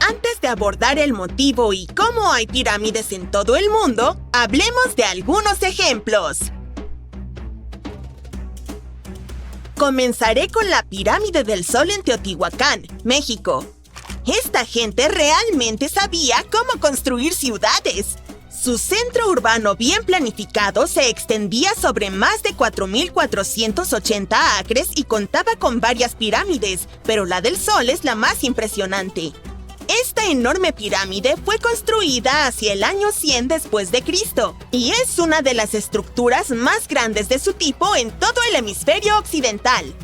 Antes de abordar el motivo y cómo hay pirámides en todo el mundo, hablemos de algunos ejemplos. Comenzaré con la Pirámide del Sol en Teotihuacán, México. Esta gente realmente sabía cómo construir ciudades. Su centro urbano bien planificado se extendía sobre más de 4.480 acres y contaba con varias pirámides, pero la del Sol es la más impresionante. Esta enorme pirámide fue construida hacia el año 100 después de Cristo y es una de las estructuras más grandes de su tipo en todo el hemisferio occidental.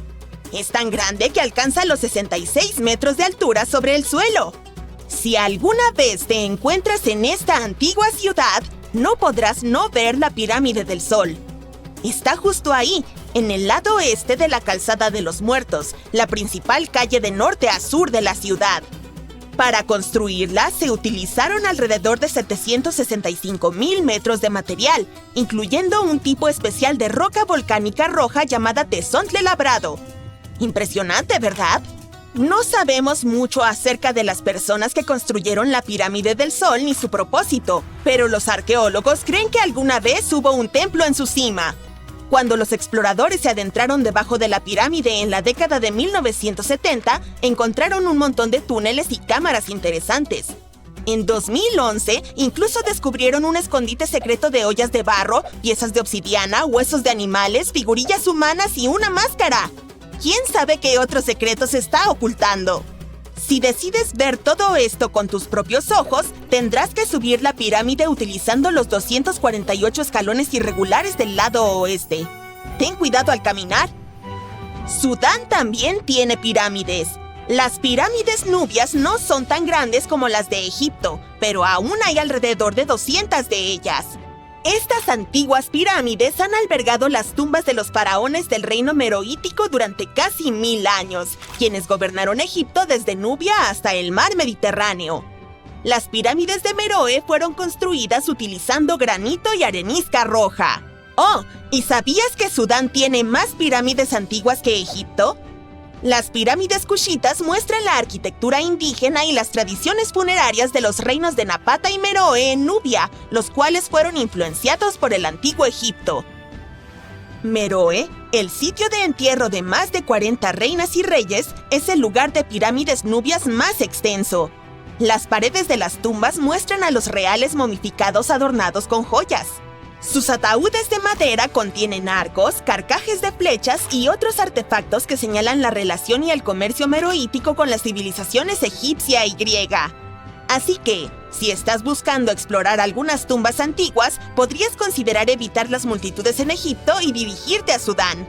Es tan grande que alcanza los 66 metros de altura sobre el suelo. Si alguna vez te encuentras en esta antigua ciudad, no podrás no ver la Pirámide del Sol. Está justo ahí, en el lado oeste de la Calzada de los Muertos, la principal calle de norte a sur de la ciudad. Para construirla, se utilizaron alrededor de 765,000 metros de material, incluyendo un tipo especial de roca volcánica roja llamada tezontle labrado. Impresionante, ¿verdad? No sabemos mucho acerca de las personas que construyeron la Pirámide del Sol ni su propósito, pero los arqueólogos creen que alguna vez hubo un templo en su cima. Cuando los exploradores se adentraron debajo de la pirámide en la década de 1970, encontraron un montón de túneles y cámaras interesantes. En 2011, incluso descubrieron un escondite secreto de ollas de barro, piezas de obsidiana, huesos de animales, figurillas humanas y una máscara. ¿Quién sabe qué otro secreto se está ocultando? Si decides ver todo esto con tus propios ojos, tendrás que subir la pirámide utilizando los 248 escalones irregulares del lado oeste. Ten cuidado al caminar. Sudán también tiene pirámides. Las pirámides nubias no son tan grandes como las de Egipto, pero aún hay alrededor de 200 de ellas. Estas antiguas pirámides han albergado las tumbas de los faraones del reino meroítico durante casi 1000 años, quienes gobernaron Egipto desde Nubia hasta el mar Mediterráneo. Las pirámides de Meroe fueron construidas utilizando granito y arenisca roja. Oh, ¿y sabías que Sudán tiene más pirámides antiguas que Egipto? Las pirámides cushitas muestran la arquitectura indígena y las tradiciones funerarias de los reinos de Napata y Meroe en Nubia, los cuales fueron influenciados por el antiguo Egipto. Meroe, el sitio de entierro de más de 40 reinas y reyes, es el lugar de pirámides nubias más extenso. Las paredes de las tumbas muestran a los reales momificados adornados con joyas. Sus ataúdes de madera contienen arcos, carcajes de flechas y otros artefactos que señalan la relación y el comercio meroítico con las civilizaciones egipcia y griega. Así que, si estás buscando explorar algunas tumbas antiguas, podrías considerar evitar las multitudes en Egipto y dirigirte a Sudán.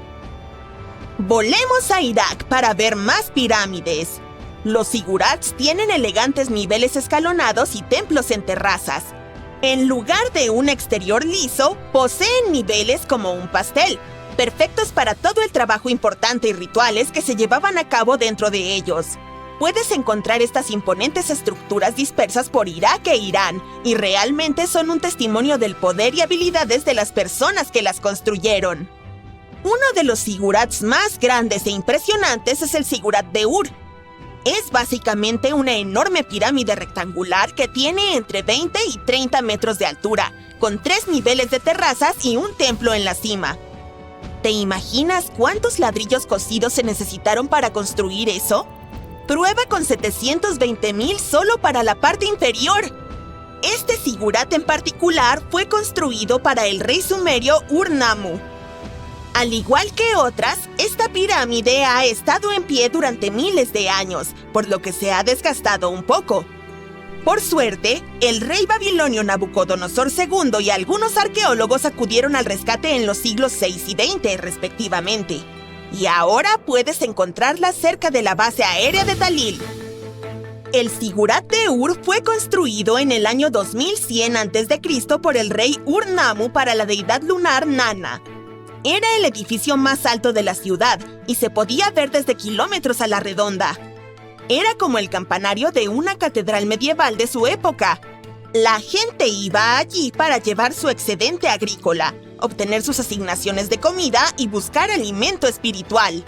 Volemos a Irak para ver más pirámides. Los zigurats tienen elegantes niveles escalonados y templos en terrazas. En lugar de un exterior liso, poseen niveles como un pastel, perfectos para todo el trabajo importante y rituales que se llevaban a cabo dentro de ellos. Puedes encontrar estas imponentes estructuras dispersas por Irak e Irán, y realmente son un testimonio del poder y habilidades de las personas que las construyeron. Uno de los zigurats más grandes e impresionantes es el zigurat de Ur. Es básicamente una enorme pirámide rectangular que tiene entre 20 y 30 metros de altura, con 3 niveles de terrazas y un templo en la cima. ¿Te imaginas cuántos ladrillos cocidos se necesitaron para construir eso? Prueba con 720,000 solo para la parte inferior. Este zigurat en particular fue construido para el rey sumerio Ur-Nammu. Al igual que otras, esta pirámide ha estado en pie durante miles de años, por lo que se ha desgastado un poco. Por suerte, el rey babilonio Nabucodonosor II y algunos arqueólogos acudieron al rescate en los siglos VI y XX, respectivamente. Y ahora puedes encontrarla cerca de la base aérea de Talil. El zigurat de Ur fue construido en el año 2100 a.C. por el rey Ur-Nammu para la deidad lunar Nana. Era el edificio más alto de la ciudad y se podía ver desde kilómetros a la redonda. Era como el campanario de una catedral medieval de su época. La gente iba allí para llevar su excedente agrícola, obtener sus asignaciones de comida y buscar alimento espiritual.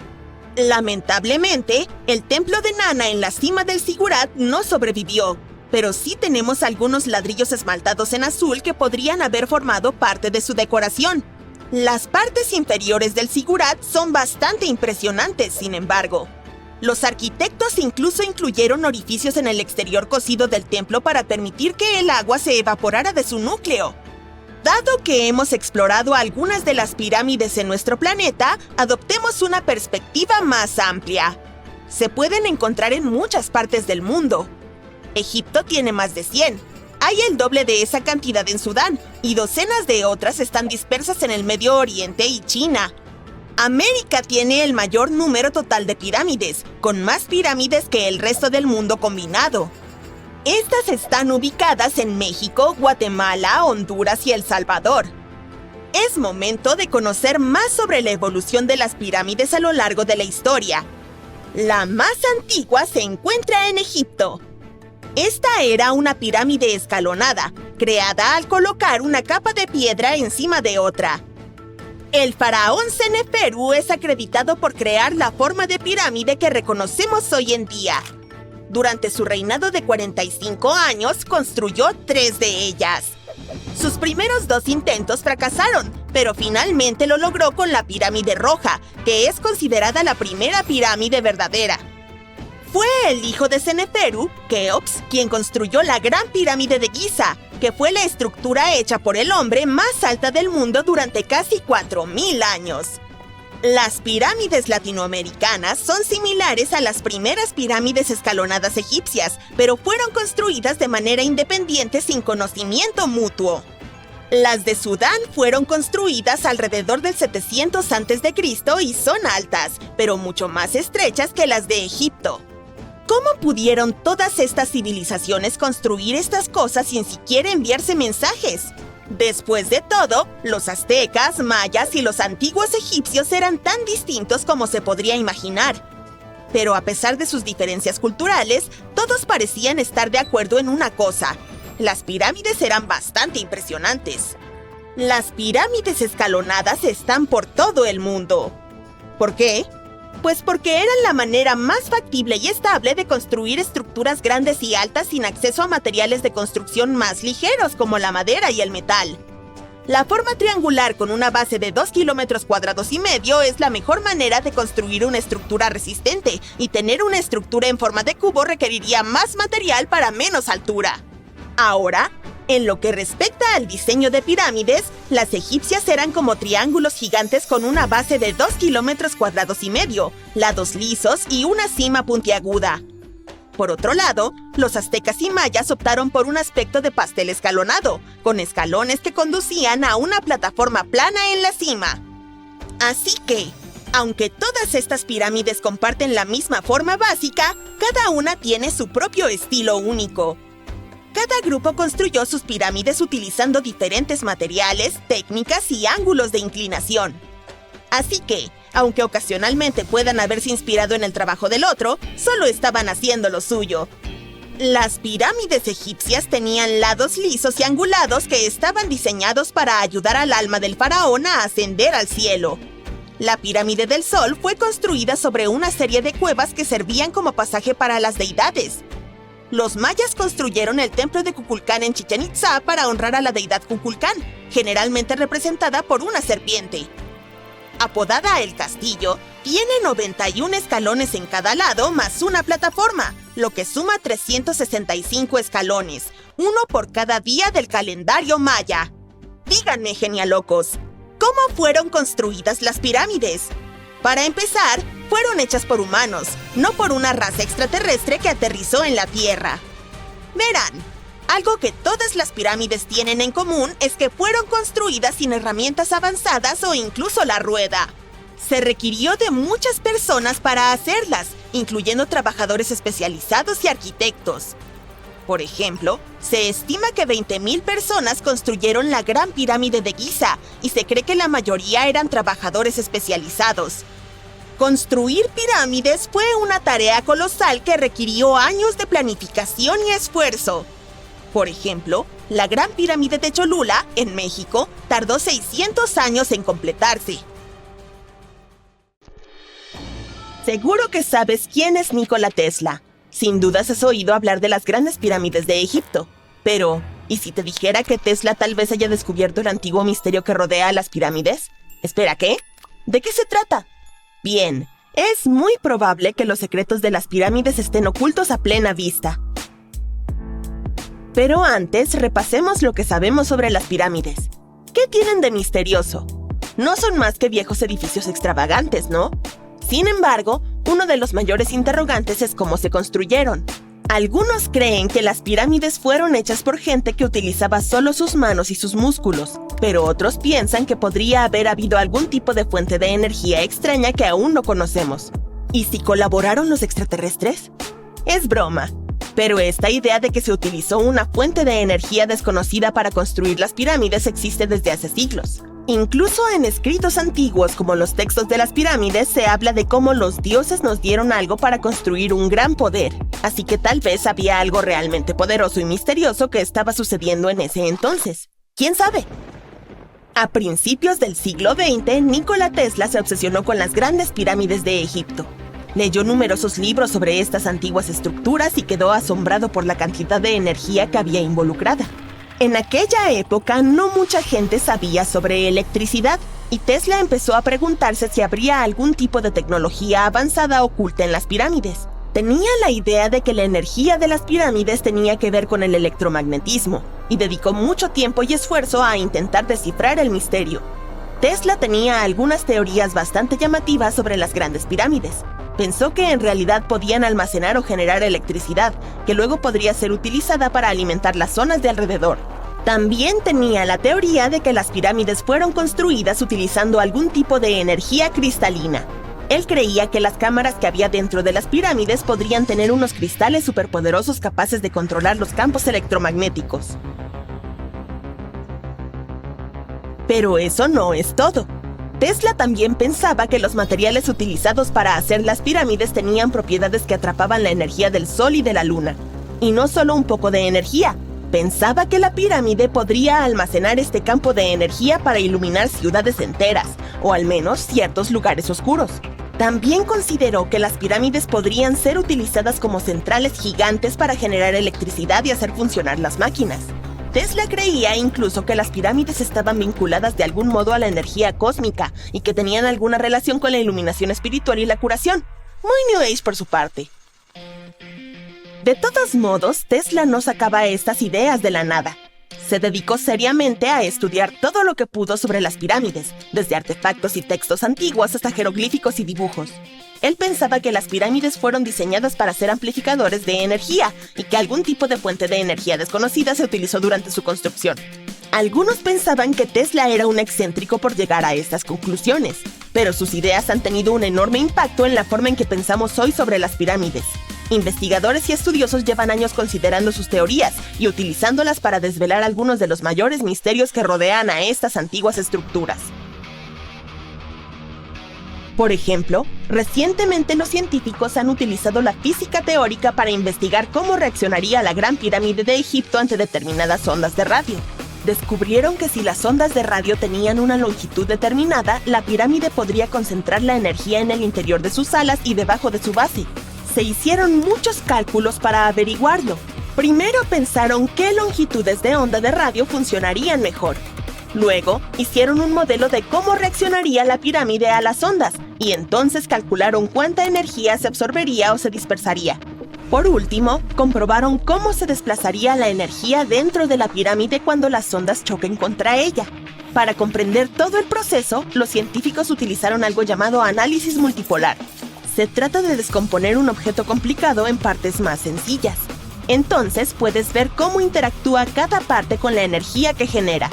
Lamentablemente, el templo de Nana en la cima del Zigurat no sobrevivió, pero sí tenemos algunos ladrillos esmaltados en azul que podrían haber formado parte de su decoración. Las partes inferiores del Zigurat son bastante impresionantes, sin embargo. Los arquitectos incluso incluyeron orificios en el exterior cosido del templo para permitir que el agua se evaporara de su núcleo. Dado que hemos explorado algunas de las pirámides en nuestro planeta, adoptemos una perspectiva más amplia. Se pueden encontrar en muchas partes del mundo. Egipto tiene más de 100. Hay el doble de esa cantidad en Sudán, y docenas de otras están dispersas en el Medio Oriente y China. América tiene el mayor número total de pirámides, con más pirámides que el resto del mundo combinado. Estas están ubicadas en México, Guatemala, Honduras y El Salvador. Es momento de conocer más sobre la evolución de las pirámides a lo largo de la historia. La más antigua se encuentra en Egipto. Esta era una pirámide escalonada, creada al colocar una capa de piedra encima de otra. El faraón Seneferu es acreditado por crear la forma de pirámide que reconocemos hoy en día. Durante su reinado de 45 años, construyó 3 de ellas. Sus primeros 2 intentos fracasaron, pero finalmente lo logró con la pirámide roja, que es considerada la primera pirámide verdadera. Fue el hijo de Seneferu, Keops, quien construyó la Gran Pirámide de Giza, que fue la estructura hecha por el hombre más alta del mundo durante casi 4.000 años. Las pirámides latinoamericanas son similares a las primeras pirámides escalonadas egipcias, pero fueron construidas de manera independiente sin conocimiento mutuo. Las de Sudán fueron construidas alrededor del 700 a.C. y son altas, pero mucho más estrechas que las de Egipto. ¿Cómo pudieron todas estas civilizaciones construir estas cosas sin siquiera enviarse mensajes? Después de todo, los aztecas, mayas y los antiguos egipcios eran tan distintos como se podría imaginar. Pero a pesar de sus diferencias culturales, todos parecían estar de acuerdo en una cosa: las pirámides eran bastante impresionantes. Las pirámides escalonadas están por todo el mundo. ¿Por qué? Pues porque eran la manera más factible y estable de construir estructuras grandes y altas sin acceso a materiales de construcción más ligeros como la madera y el metal. La forma triangular con una base de 2,5 kilómetros cuadrados es la mejor manera de construir una estructura resistente, y tener una estructura en forma de cubo requeriría más material para menos altura. Ahora, en lo que respecta al diseño de pirámides, las egipcias eran como triángulos gigantes con una base de 2,5 kilómetros cuadrados, lados lisos y una cima puntiaguda. Por otro lado, los aztecas y mayas optaron por un aspecto de pastel escalonado, con escalones que conducían a una plataforma plana en la cima. Así que, aunque todas estas pirámides comparten la misma forma básica, cada una tiene su propio estilo único. Cada grupo construyó sus pirámides utilizando diferentes materiales, técnicas y ángulos de inclinación. Así que, aunque ocasionalmente puedan haberse inspirado en el trabajo del otro, solo estaban haciendo lo suyo. Las pirámides egipcias tenían lados lisos y angulados que estaban diseñados para ayudar al alma del faraón a ascender al cielo. La pirámide del Sol fue construida sobre una serie de cuevas que servían como pasaje para las deidades. Los mayas construyeron el templo de Kukulcán en Chichén Itzá para honrar a la deidad Kukulcán, generalmente representada por una serpiente. Apodada El Castillo, tiene 91 escalones en cada lado más una plataforma, lo que suma 365 escalones, uno por cada día del calendario maya. Díganme, genialocos, ¿cómo fueron construidas las pirámides? Para empezar, fueron hechas por humanos, no por una raza extraterrestre que aterrizó en la Tierra. Verán, algo que todas las pirámides tienen en común es que fueron construidas sin herramientas avanzadas o incluso la rueda. Se requirió de muchas personas para hacerlas, incluyendo trabajadores especializados y arquitectos. Por ejemplo, se estima que 20.000 personas construyeron la Gran Pirámide de Giza, y se cree que la mayoría eran trabajadores especializados. Construir pirámides fue una tarea colosal que requirió años de planificación y esfuerzo. Por ejemplo, la Gran Pirámide de Cholula, en México, tardó 600 años en completarse. Seguro que sabes quién es Nikola Tesla. Sin dudas has oído hablar de las grandes pirámides de Egipto. Pero, ¿y si te dijera que Tesla tal vez haya descubierto el antiguo misterio que rodea a las pirámides? Espera, ¿qué? ¿De qué se trata? Bien, es muy probable que los secretos de las pirámides estén ocultos a plena vista. Pero antes, repasemos lo que sabemos sobre las pirámides. ¿Qué tienen de misterioso? No son más que viejos edificios extravagantes, ¿no? Sin embargo, uno de los mayores interrogantes es cómo se construyeron. Algunos creen que las pirámides fueron hechas por gente que utilizaba solo sus manos y sus músculos, pero otros piensan que podría haber habido algún tipo de fuente de energía extraña que aún no conocemos. ¿Y si colaboraron los extraterrestres? Es broma, pero esta idea de que se utilizó una fuente de energía desconocida para construir las pirámides existe desde hace siglos. Incluso en escritos antiguos como los textos de las pirámides se habla de cómo los dioses nos dieron algo para construir un gran poder, así que tal vez había algo realmente poderoso y misterioso que estaba sucediendo en ese entonces. ¿Quién sabe? A principios del siglo XX, Nikola Tesla se obsesionó con las grandes pirámides de Egipto. Leyó numerosos libros sobre estas antiguas estructuras y quedó asombrado por la cantidad de energía que había involucrada. En aquella época no mucha gente sabía sobre electricidad y Tesla empezó a preguntarse si habría algún tipo de tecnología avanzada oculta en las pirámides. Tenía la idea de que la energía de las pirámides tenía que ver con el electromagnetismo y dedicó mucho tiempo y esfuerzo a intentar descifrar el misterio. Tesla tenía algunas teorías bastante llamativas sobre las grandes pirámides. Pensó que en realidad podían almacenar o generar electricidad, que luego podría ser utilizada para alimentar las zonas de alrededor. También tenía la teoría de que las pirámides fueron construidas utilizando algún tipo de energía cristalina. Él creía que las cámaras que había dentro de las pirámides podrían tener unos cristales superpoderosos capaces de controlar los campos electromagnéticos. Pero eso no es todo. Tesla también pensaba que los materiales utilizados para hacer las pirámides tenían propiedades que atrapaban la energía del Sol y de la Luna. Y no solo un poco de energía. Pensaba que la pirámide podría almacenar este campo de energía para iluminar ciudades enteras, o al menos ciertos lugares oscuros. También consideró que las pirámides podrían ser utilizadas como centrales gigantes para generar electricidad y hacer funcionar las máquinas. Tesla creía incluso que las pirámides estaban vinculadas de algún modo a la energía cósmica y que tenían alguna relación con la iluminación espiritual y la curación. Muy New Age por su parte. De todos modos, Tesla no sacaba estas ideas de la nada. Se dedicó seriamente a estudiar todo lo que pudo sobre las pirámides, desde artefactos y textos antiguos hasta jeroglíficos y dibujos. Él pensaba que las pirámides fueron diseñadas para ser amplificadores de energía y que algún tipo de fuente de energía desconocida se utilizó durante su construcción. Algunos pensaban que Tesla era un excéntrico por llegar a estas conclusiones, pero sus ideas han tenido un enorme impacto en la forma en que pensamos hoy sobre las pirámides. Investigadores y estudiosos llevan años considerando sus teorías y utilizándolas para desvelar algunos de los mayores misterios que rodean a estas antiguas estructuras. Por ejemplo, recientemente los científicos han utilizado la física teórica para investigar cómo reaccionaría la Gran Pirámide de Egipto ante determinadas ondas de radio. Descubrieron que si las ondas de radio tenían una longitud determinada, la pirámide podría concentrar la energía en el interior de sus alas y debajo de su base. Se hicieron muchos cálculos para averiguarlo. Primero pensaron qué longitudes de onda de radio funcionarían mejor. Luego, hicieron un modelo de cómo reaccionaría la pirámide a las ondas, y entonces calcularon cuánta energía se absorbería o se dispersaría. Por último, comprobaron cómo se desplazaría la energía dentro de la pirámide cuando las ondas choquen contra ella. Para comprender todo el proceso, los científicos utilizaron algo llamado análisis multipolar. Se trata de descomponer un objeto complicado en partes más sencillas. Entonces puedes ver cómo interactúa cada parte con la energía que genera.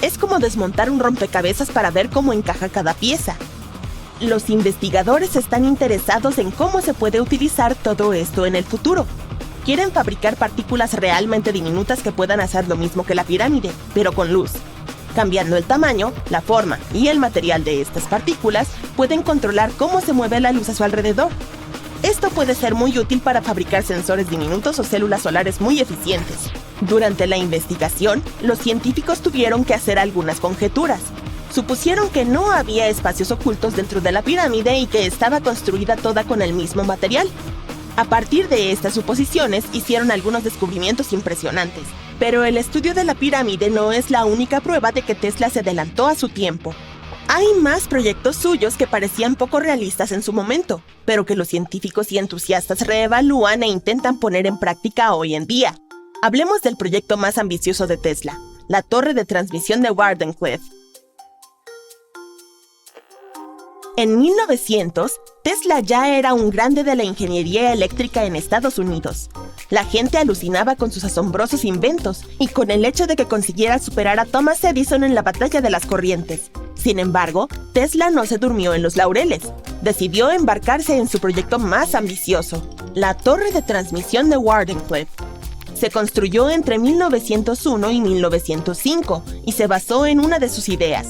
Es como desmontar un rompecabezas para ver cómo encaja cada pieza. Los investigadores están interesados en cómo se puede utilizar todo esto en el futuro. Quieren fabricar partículas realmente diminutas que puedan hacer lo mismo que la pirámide, pero con luz. Cambiando el tamaño, la forma y el material de estas partículas, pueden controlar cómo se mueve la luz a su alrededor. Esto puede ser muy útil para fabricar sensores diminutos o células solares muy eficientes. Durante la investigación, los científicos tuvieron que hacer algunas conjeturas. Supusieron que no había espacios ocultos dentro de la pirámide y que estaba construida toda con el mismo material. A partir de estas suposiciones, hicieron algunos descubrimientos impresionantes. Pero el estudio de la pirámide no es la única prueba de que Tesla se adelantó a su tiempo. Hay más proyectos suyos que parecían poco realistas en su momento, pero que los científicos y entusiastas reevalúan e intentan poner en práctica hoy en día. Hablemos del proyecto más ambicioso de Tesla, la torre de transmisión de Wardenclyffe. En 1900, Tesla ya era un grande de la ingeniería eléctrica en Estados Unidos. La gente alucinaba con sus asombrosos inventos y con el hecho de que consiguiera superar a Thomas Edison en la batalla de las corrientes. Sin embargo, Tesla no se durmió en los laureles. Decidió embarcarse en su proyecto más ambicioso, la torre de transmisión de Wardenclyffe. Se construyó entre 1901 y 1905 y se basó en una de sus ideas.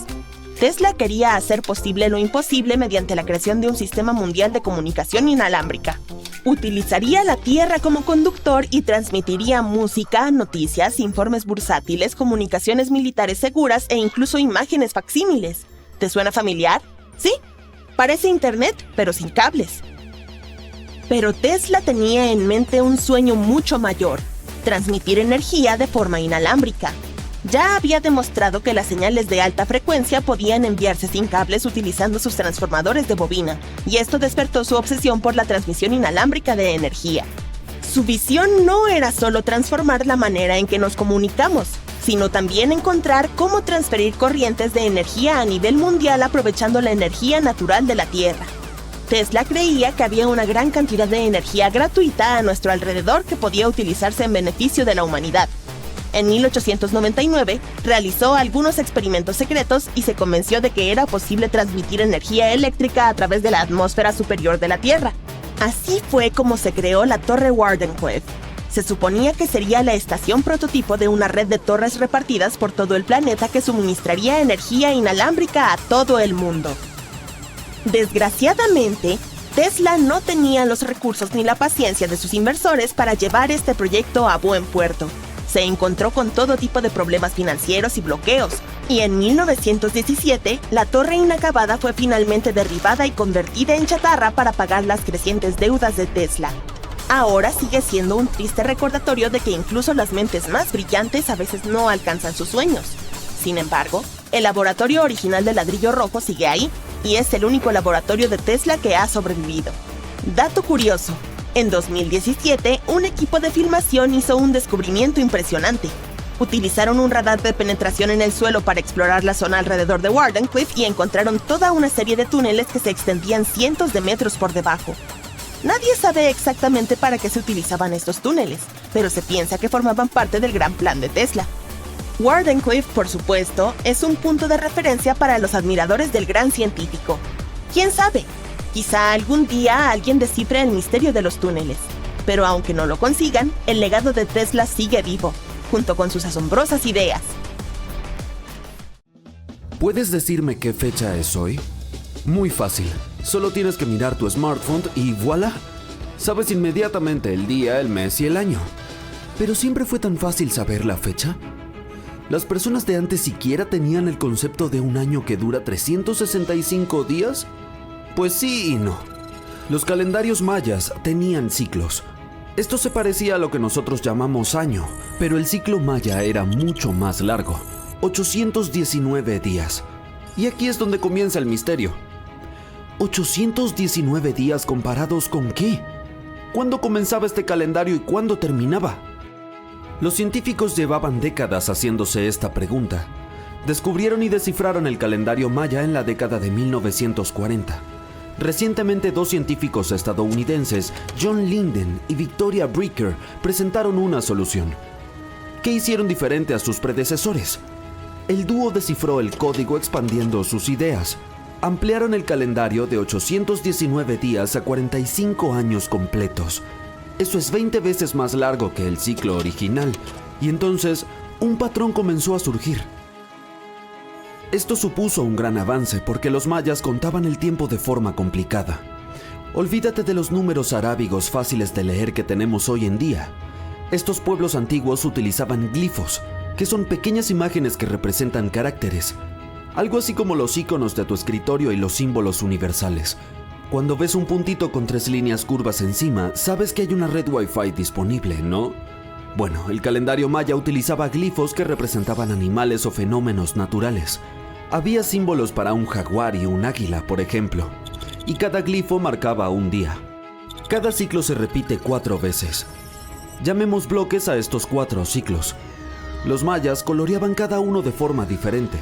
Tesla quería hacer posible lo imposible mediante la creación de un sistema mundial de comunicación inalámbrica. Utilizaría la Tierra como conductor y transmitiría música, noticias, informes bursátiles, comunicaciones militares seguras e incluso imágenes facsímiles. ¿Te suena familiar? ¿Sí? Parece Internet, pero sin cables. Pero Tesla tenía en mente un sueño mucho mayor: transmitir energía de forma inalámbrica. Ya había demostrado que las señales de alta frecuencia podían enviarse sin cables utilizando sus transformadores de bobina, y esto despertó su obsesión por la transmisión inalámbrica de energía. Su visión no era solo transformar la manera en que nos comunicamos, sino también encontrar cómo transferir corrientes de energía a nivel mundial aprovechando la energía natural de la Tierra. Tesla creía que había una gran cantidad de energía gratuita a nuestro alrededor que podía utilizarse en beneficio de la humanidad. En 1899, realizó algunos experimentos secretos y se convenció de que era posible transmitir energía eléctrica a través de la atmósfera superior de la Tierra. Así fue como se creó la Torre Wardenclyffe. Se suponía que sería la estación prototipo de una red de torres repartidas por todo el planeta que suministraría energía inalámbrica a todo el mundo. Desgraciadamente, Tesla no tenía los recursos ni la paciencia de sus inversores para llevar este proyecto a buen puerto. Se encontró con todo tipo de problemas financieros y bloqueos, y en 1917, la torre inacabada fue finalmente derribada y convertida en chatarra para pagar las crecientes deudas de Tesla. Ahora sigue siendo un triste recordatorio de que incluso las mentes más brillantes a veces no alcanzan sus sueños. Sin embargo, el laboratorio original de ladrillo rojo sigue ahí, y es el único laboratorio de Tesla que ha sobrevivido. Dato curioso: en 2017, un equipo de filmación hizo un descubrimiento impresionante. Utilizaron un radar de penetración en el suelo para explorar la zona alrededor de Wardenclyffe y encontraron toda una serie de túneles que se extendían cientos de metros por debajo. Nadie sabe exactamente para qué se utilizaban estos túneles, pero se piensa que formaban parte del gran plan de Tesla. Wardenclyffe, por supuesto, es un punto de referencia para los admiradores del gran científico. ¿Quién sabe? Quizá algún día alguien descifre el misterio de los túneles. Pero aunque no lo consigan, el legado de Tesla sigue vivo, junto con sus asombrosas ideas. ¿Puedes decirme qué fecha es hoy? Muy fácil. Solo tienes que mirar tu smartphone y ¡voilá! Sabes inmediatamente el día, el mes y el año. ¿Pero siempre fue tan fácil saber la fecha? ¿Las personas de antes siquiera tenían el concepto de un año que dura 365 días? Pues sí y no. Los calendarios mayas tenían ciclos. Esto se parecía a lo que nosotros llamamos año, pero el ciclo maya era mucho más largo, 819 días. Y aquí es donde comienza el misterio. ¿819 días comparados con qué? ¿Cuándo comenzaba este calendario y cuándo terminaba? Los científicos llevaban décadas haciéndose esta pregunta. Descubrieron y descifraron el calendario maya en la década de 1940. Recientemente, dos científicos estadounidenses, John Linden y Victoria Bricker, presentaron una solución. ¿Qué hicieron diferente a sus predecesores? El dúo descifró el código expandiendo sus ideas. Ampliaron el calendario de 819 días a 45 años completos. Eso es 20 veces más largo que el ciclo original, y entonces un patrón comenzó a surgir. Esto supuso un gran avance porque los mayas contaban el tiempo de forma complicada. Olvídate de los números arábigos fáciles de leer que tenemos hoy en día. Estos pueblos antiguos utilizaban glifos, que son pequeñas imágenes que representan caracteres. algo así como los iconos de tu escritorio y los símbolos universales. Cuando ves un puntito con 3 líneas curvas encima, sabes que hay una red Wi-Fi disponible, ¿no? Bueno, el calendario maya utilizaba glifos que representaban animales o fenómenos naturales. Había símbolos para un jaguar y un águila, por ejemplo, y cada glifo marcaba un día. Cada ciclo se repite 4 veces. Llamemos bloques a estos 4 ciclos. Los mayas coloreaban cada uno de forma diferente.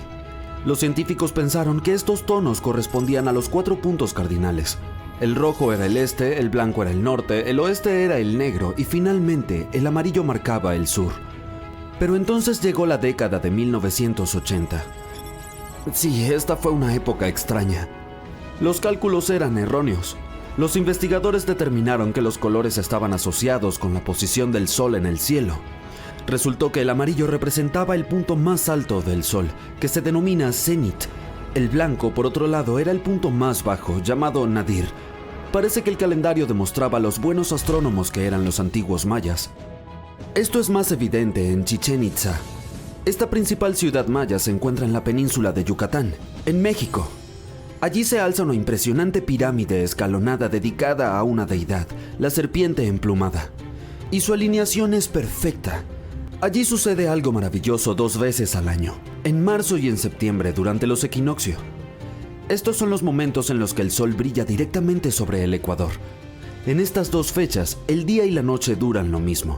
Los científicos pensaron que estos tonos correspondían a los 4 puntos cardinales. El rojo era el este, el blanco era el norte, el oeste era el negro y finalmente el amarillo marcaba el sur. Pero entonces llegó la década de 1980. Sí, esta fue una época extraña. Los cálculos eran erróneos. Los investigadores determinaron que los colores estaban asociados con la posición del sol en el cielo. Resultó que el amarillo representaba el punto más alto del sol, que se denomina cenit. El blanco, por otro lado, era el punto más bajo, llamado nadir. Parece que el calendario demostraba los buenos astrónomos que eran los antiguos mayas. Esto es más evidente en Chichén Itzá. Esta principal ciudad maya se encuentra en la península de Yucatán, en México. Allí se alza una impresionante pirámide escalonada dedicada a una deidad, la serpiente emplumada. Y su alineación es perfecta. Allí sucede algo maravilloso 2 veces al año, en marzo y en septiembre durante los equinoccios. Estos son los momentos en los que el sol brilla directamente sobre el ecuador. En estas 2 fechas, el día y la noche duran lo mismo.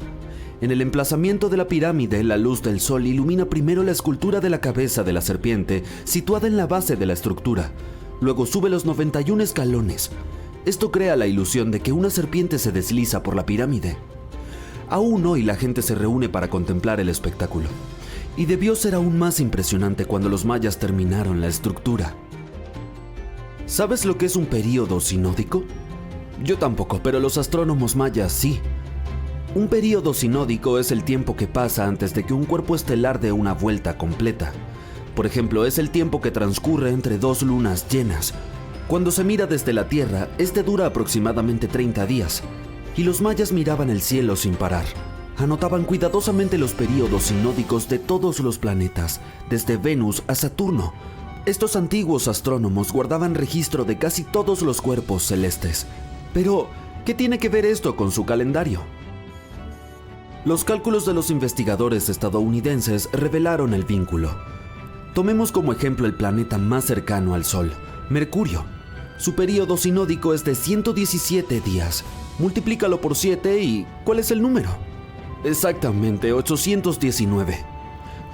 En el emplazamiento de la pirámide, la luz del sol ilumina primero la escultura de la cabeza de la serpiente, situada en la base de la estructura. Luego sube los 91 escalones. Esto crea la ilusión de que una serpiente se desliza por la pirámide. Aún hoy la gente se reúne para contemplar el espectáculo. Y debió ser aún más impresionante cuando los mayas terminaron la estructura. ¿Sabes lo que es un período sinódico? Yo tampoco, pero los astrónomos mayas sí. Un período sinódico es el tiempo que pasa antes de que un cuerpo estelar dé una vuelta completa. Por ejemplo, es el tiempo que transcurre entre 2 lunas llenas. Cuando se mira desde la Tierra, este dura aproximadamente 30 días. Y los mayas miraban el cielo sin parar. Anotaban cuidadosamente los períodos sinódicos de todos los planetas, desde Venus a Saturno. Estos antiguos astrónomos guardaban registro de casi todos los cuerpos celestes. Pero, ¿qué tiene que ver esto con su calendario? Los cálculos de los investigadores estadounidenses revelaron el vínculo. Tomemos como ejemplo el planeta más cercano al Sol, Mercurio. Su período sinódico es de 117 días. Multiplícalo por 7 y ¿cuál es el número? Exactamente, 819.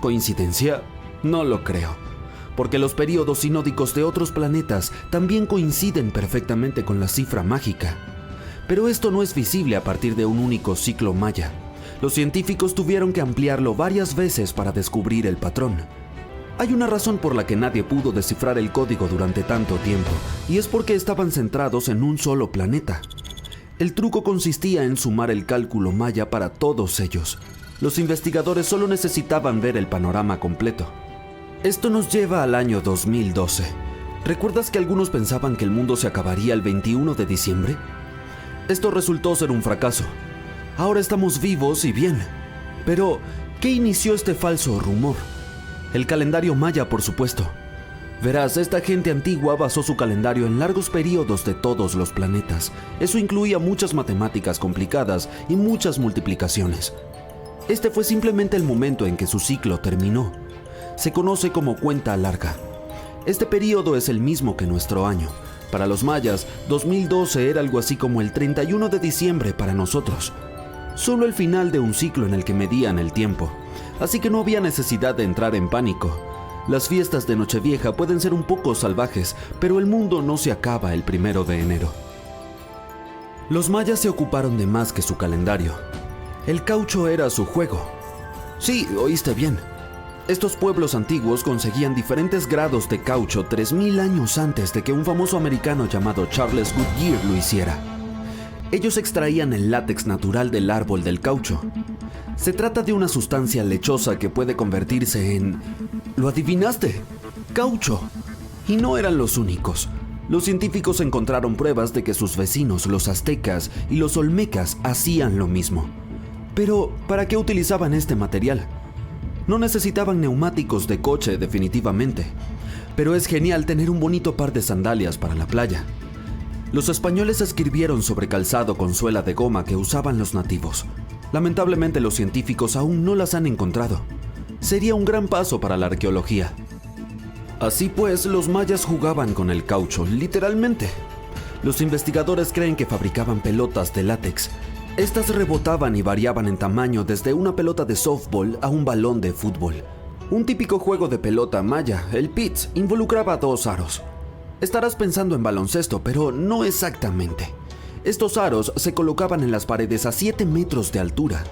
¿Coincidencia? No lo creo, porque los períodos sinódicos de otros planetas también coinciden perfectamente con la cifra mágica. Pero esto no es visible a partir de un único ciclo maya. Los científicos tuvieron que ampliarlo varias veces para descubrir el patrón. Hay una razón por la que nadie pudo descifrar el código durante tanto tiempo, y es porque estaban centrados en un solo planeta. El truco consistía en sumar el cálculo maya para todos ellos. Los investigadores solo necesitaban ver el panorama completo. Esto nos lleva al año 2012. ¿Recuerdas que algunos pensaban que el mundo se acabaría el 21 de diciembre? Esto resultó ser un fracaso. Ahora estamos vivos y bien. Pero, ¿qué inició este falso rumor? El calendario maya, por supuesto. Verás, esta gente antigua basó su calendario en largos periodos de todos los planetas. Eso incluía muchas matemáticas complicadas y muchas multiplicaciones. Este fue simplemente el momento en que su ciclo terminó. Se conoce como cuenta larga. Este periodo es el mismo que nuestro año. Para los mayas, 2012 era algo así como el 31 de diciembre para nosotros. Solo el final de un ciclo en el que medían el tiempo. Así que no había necesidad de entrar en pánico. Las fiestas de Nochevieja pueden ser un poco salvajes, pero el mundo no se acaba el 1 de enero. Los mayas se ocuparon de más que su calendario. El caucho era su juego. Sí, oíste bien. Estos pueblos antiguos conseguían diferentes grados de caucho 3000 años antes de que un famoso americano llamado Charles Goodyear lo hiciera. Ellos extraían el látex natural del árbol del caucho. Se trata de una sustancia lechosa que puede convertirse en... ¿Lo adivinaste? ¡Caucho! Y no eran los únicos. Los científicos encontraron pruebas de que sus vecinos, los aztecas y los olmecas, hacían lo mismo. Pero, ¿para qué utilizaban este material? No necesitaban neumáticos de coche, definitivamente. pero es genial tener un bonito par de sandalias para la playa. Los españoles escribieron sobre calzado con suela de goma que usaban los nativos. Lamentablemente los científicos aún no las han encontrado. Sería un gran paso para la arqueología. Así pues, los mayas jugaban con el caucho, literalmente. Los investigadores creen que fabricaban pelotas de látex. Estas rebotaban y variaban en tamaño desde una pelota de softball a un balón de fútbol. Un típico juego de pelota maya, el pitch, involucraba 2 aros. Estarás pensando en baloncesto, pero no exactamente. Estos aros se colocaban en las paredes a 7 metros de altura.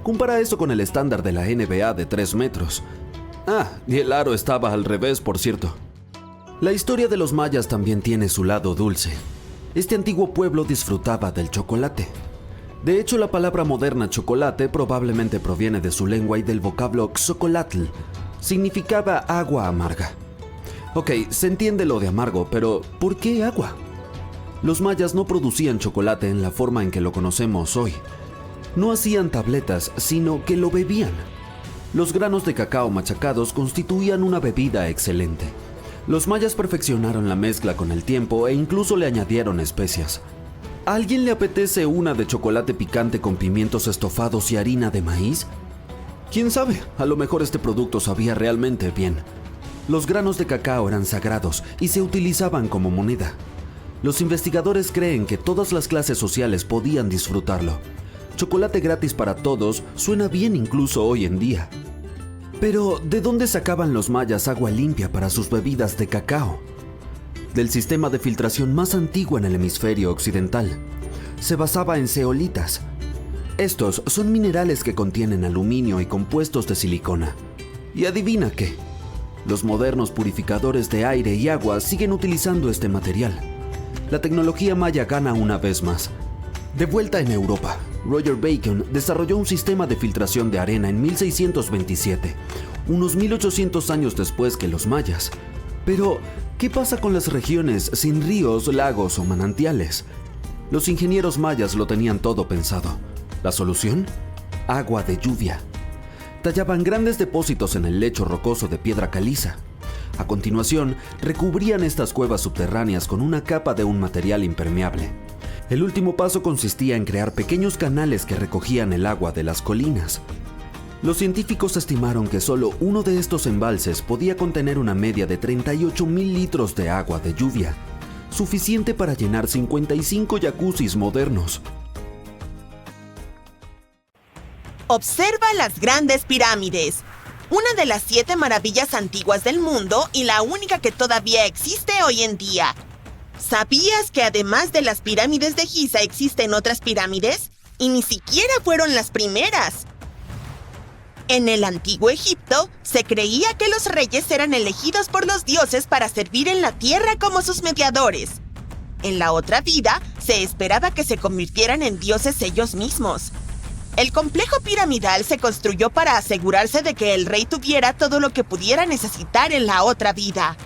Compara eso con el estándar de la NBA de 3 metros. Y el aro estaba al revés, por cierto. La historia de los mayas también tiene su lado dulce. Este antiguo pueblo disfrutaba del chocolate. De hecho, la palabra moderna chocolate probablemente proviene de su lengua y del vocablo xocolatl. Significaba agua amarga. Ok, se entiende lo de amargo, pero ¿por qué agua? Los mayas no producían chocolate en la forma en que lo conocemos hoy. No hacían tabletas, sino que lo bebían. Los granos de cacao machacados constituían una bebida excelente. Los mayas perfeccionaron la mezcla con el tiempo e incluso le añadieron especias. ¿A alguien le apetece una de chocolate picante con pimientos estofados y harina de maíz? ¿Quién sabe? A lo mejor este producto sabía realmente bien. Los granos de cacao eran sagrados y se utilizaban como moneda. Los investigadores creen que todas las clases sociales podían disfrutarlo. Chocolate gratis para todos suena bien incluso hoy en día. Pero, ¿de dónde sacaban los mayas agua limpia para sus bebidas de cacao? Del sistema de filtración más antiguo en el hemisferio occidental. Se basaba en zeolitas. Estos son minerales que contienen aluminio y compuestos de silicona. Y adivina qué. Los modernos purificadores de aire y agua siguen utilizando este material. La tecnología maya gana una vez más. De vuelta en Europa, Roger Bacon desarrolló un sistema de filtración de arena en 1627, unos 1800 años después que los mayas. Pero, ¿qué pasa con las regiones sin ríos, lagos o manantiales? Los ingenieros mayas lo tenían todo pensado. ¿La solución? Agua de lluvia. Tallaban grandes depósitos en el lecho rocoso de piedra caliza. A continuación, recubrían estas cuevas subterráneas con una capa de un material impermeable. El último paso consistía en crear pequeños canales que recogían el agua de las colinas. Los científicos estimaron que solo uno de estos embalses podía contener una media de 38,000 litros de agua de lluvia, suficiente para llenar 55 jacuzzis modernos. Observa las grandes pirámides, una de las 7 maravillas antiguas del mundo y la única que todavía existe hoy en día. ¿Sabías que además de las pirámides de Giza existen otras pirámides? Y ni siquiera fueron las primeras. En el antiguo Egipto, se creía que los reyes eran elegidos por los dioses para servir en la tierra como sus mediadores. En la otra vida, se esperaba que se convirtieran en dioses ellos mismos. El complejo piramidal se construyó para asegurarse de que el rey tuviera todo lo que pudiera necesitar en la otra vida.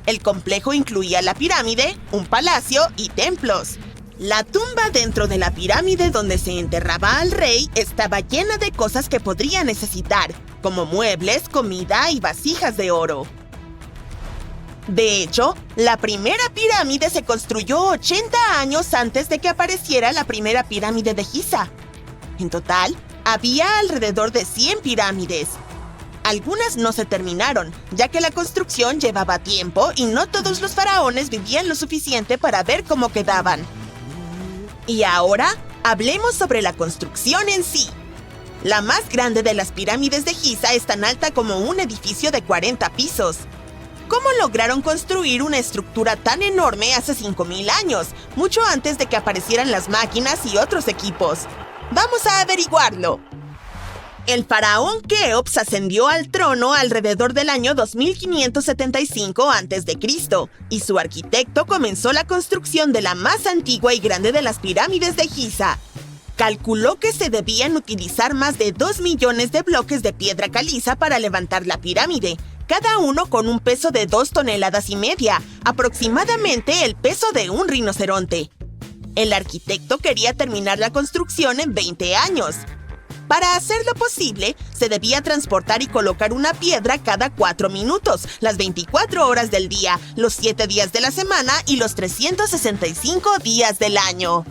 El complejo incluía la pirámide, un palacio y templos. La tumba dentro de la pirámide donde se enterraba al rey estaba llena de cosas que podría necesitar, como muebles, comida y vasijas de oro. De hecho, la primera pirámide se construyó 80 años antes de que apareciera la primera pirámide de Giza. En total, había alrededor de 100 pirámides. Algunas no se terminaron, ya que la construcción llevaba tiempo y no todos los faraones vivían lo suficiente para ver cómo quedaban. Y ahora, hablemos sobre la construcción en sí. La más grande de las pirámides de Giza es tan alta como un edificio de 40 pisos. ¿Cómo lograron construir una estructura tan enorme hace 5,000 años, mucho antes de que aparecieran las máquinas y otros equipos? ¡Vamos a averiguarlo! El faraón Keops ascendió al trono alrededor del año 2575 a.C. y su arquitecto comenzó la construcción de la más antigua y grande de las pirámides de Giza. Calculó que se debían utilizar más de 2 millones de bloques de piedra caliza para levantar la pirámide, cada uno con un peso de 2,5 toneladas, aproximadamente el peso de un rinoceronte. El arquitecto quería terminar la construcción en 20 años. Para hacerlo posible, se debía transportar y colocar una piedra cada 4 minutos, las 24 horas del día, los 7 días de la semana y los 365 días del año.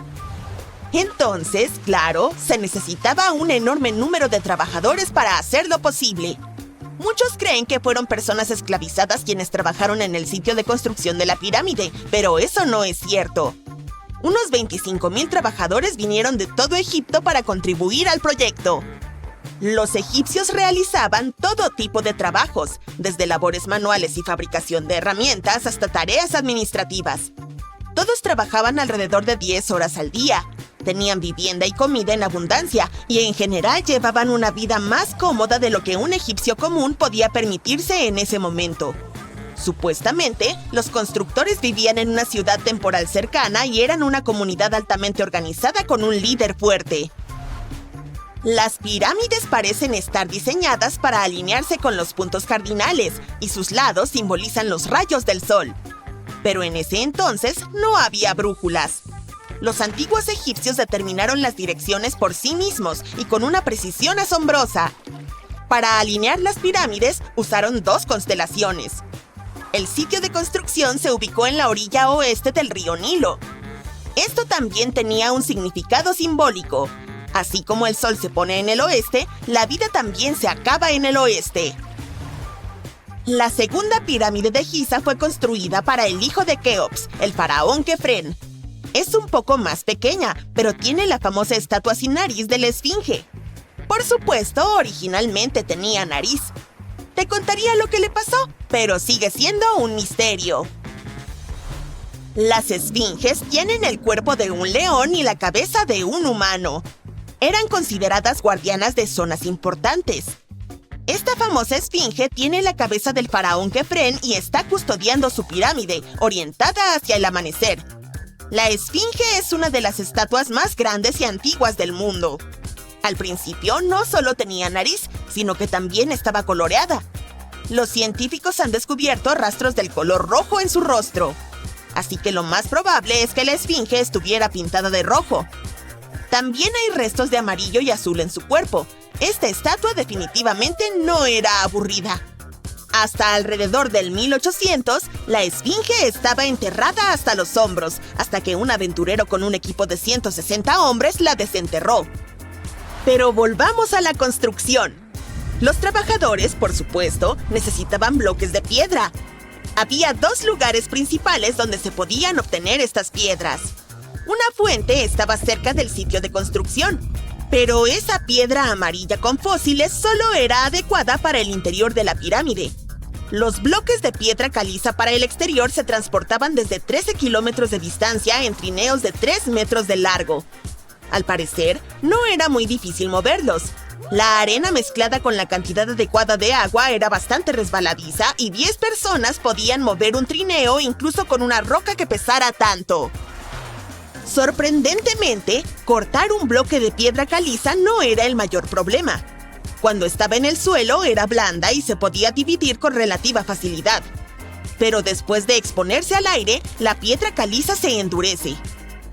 Entonces, claro, se necesitaba un enorme número de trabajadores para hacerlo posible. Muchos creen que fueron personas esclavizadas quienes trabajaron en el sitio de construcción de la pirámide, pero eso no es cierto. Unos 25,000 trabajadores vinieron de todo Egipto para contribuir al proyecto. Los egipcios realizaban todo tipo de trabajos, desde labores manuales y fabricación de herramientas hasta tareas administrativas. Todos trabajaban alrededor de 10 horas al día. Tenían vivienda y comida en abundancia y en general llevaban una vida más cómoda de lo que un egipcio común podía permitirse en ese momento. Supuestamente, los constructores vivían en una ciudad temporal cercana y eran una comunidad altamente organizada con un líder fuerte. Las pirámides parecen estar diseñadas para alinearse con los puntos cardinales y sus lados simbolizan los rayos del sol. Pero en ese entonces no había brújulas. Los antiguos egipcios determinaron las direcciones por sí mismos y con una precisión asombrosa. Para alinear las pirámides usaron 2 constelaciones. El sitio de construcción se ubicó en la orilla oeste del río Nilo. Esto también tenía un significado simbólico. Así como el sol se pone en el oeste, la vida también se acaba en el oeste. La segunda pirámide de Giza fue construida para el hijo de Keops, el faraón Kefren. Es un poco más pequeña, pero tiene la famosa estatua sin nariz de la Esfinge. Por supuesto, originalmente tenía nariz. Te contaría lo que le pasó, pero sigue siendo un misterio. Las esfinges tienen el cuerpo de un león y la cabeza de un humano. Eran consideradas guardianas de zonas importantes. Esta famosa esfinge tiene la cabeza del faraón Kefren y está custodiando su pirámide, orientada hacia el amanecer. La esfinge es una de las estatuas más grandes y antiguas del mundo. Al principio no solo tenía nariz, sino que también estaba coloreada. Los científicos han descubierto rastros del color rojo en su rostro. Así que lo más probable es que la esfinge estuviera pintada de rojo. También hay restos de amarillo y azul en su cuerpo. Esta estatua definitivamente no era aburrida. Hasta alrededor del 1800, la esfinge estaba enterrada hasta los hombros, hasta que un aventurero con un equipo de 160 hombres la desenterró. Pero volvamos a la construcción. Los trabajadores, por supuesto, necesitaban bloques de piedra. Había 2 lugares principales donde se podían obtener estas piedras. Una fuente estaba cerca del sitio de construcción, pero esa piedra amarilla con fósiles solo era adecuada para el interior de la pirámide. Los bloques de piedra caliza para el exterior se transportaban desde 13 kilómetros de distancia en trineos de 3 metros de largo. Al parecer, no era muy difícil moverlos. La arena mezclada con la cantidad adecuada de agua era bastante resbaladiza y 10 personas podían mover un trineo incluso con una roca que pesara tanto. Sorprendentemente, cortar un bloque de piedra caliza no era el mayor problema. Cuando estaba en el suelo era blanda y se podía dividir con relativa facilidad. Pero después de exponerse al aire, la piedra caliza se endurece.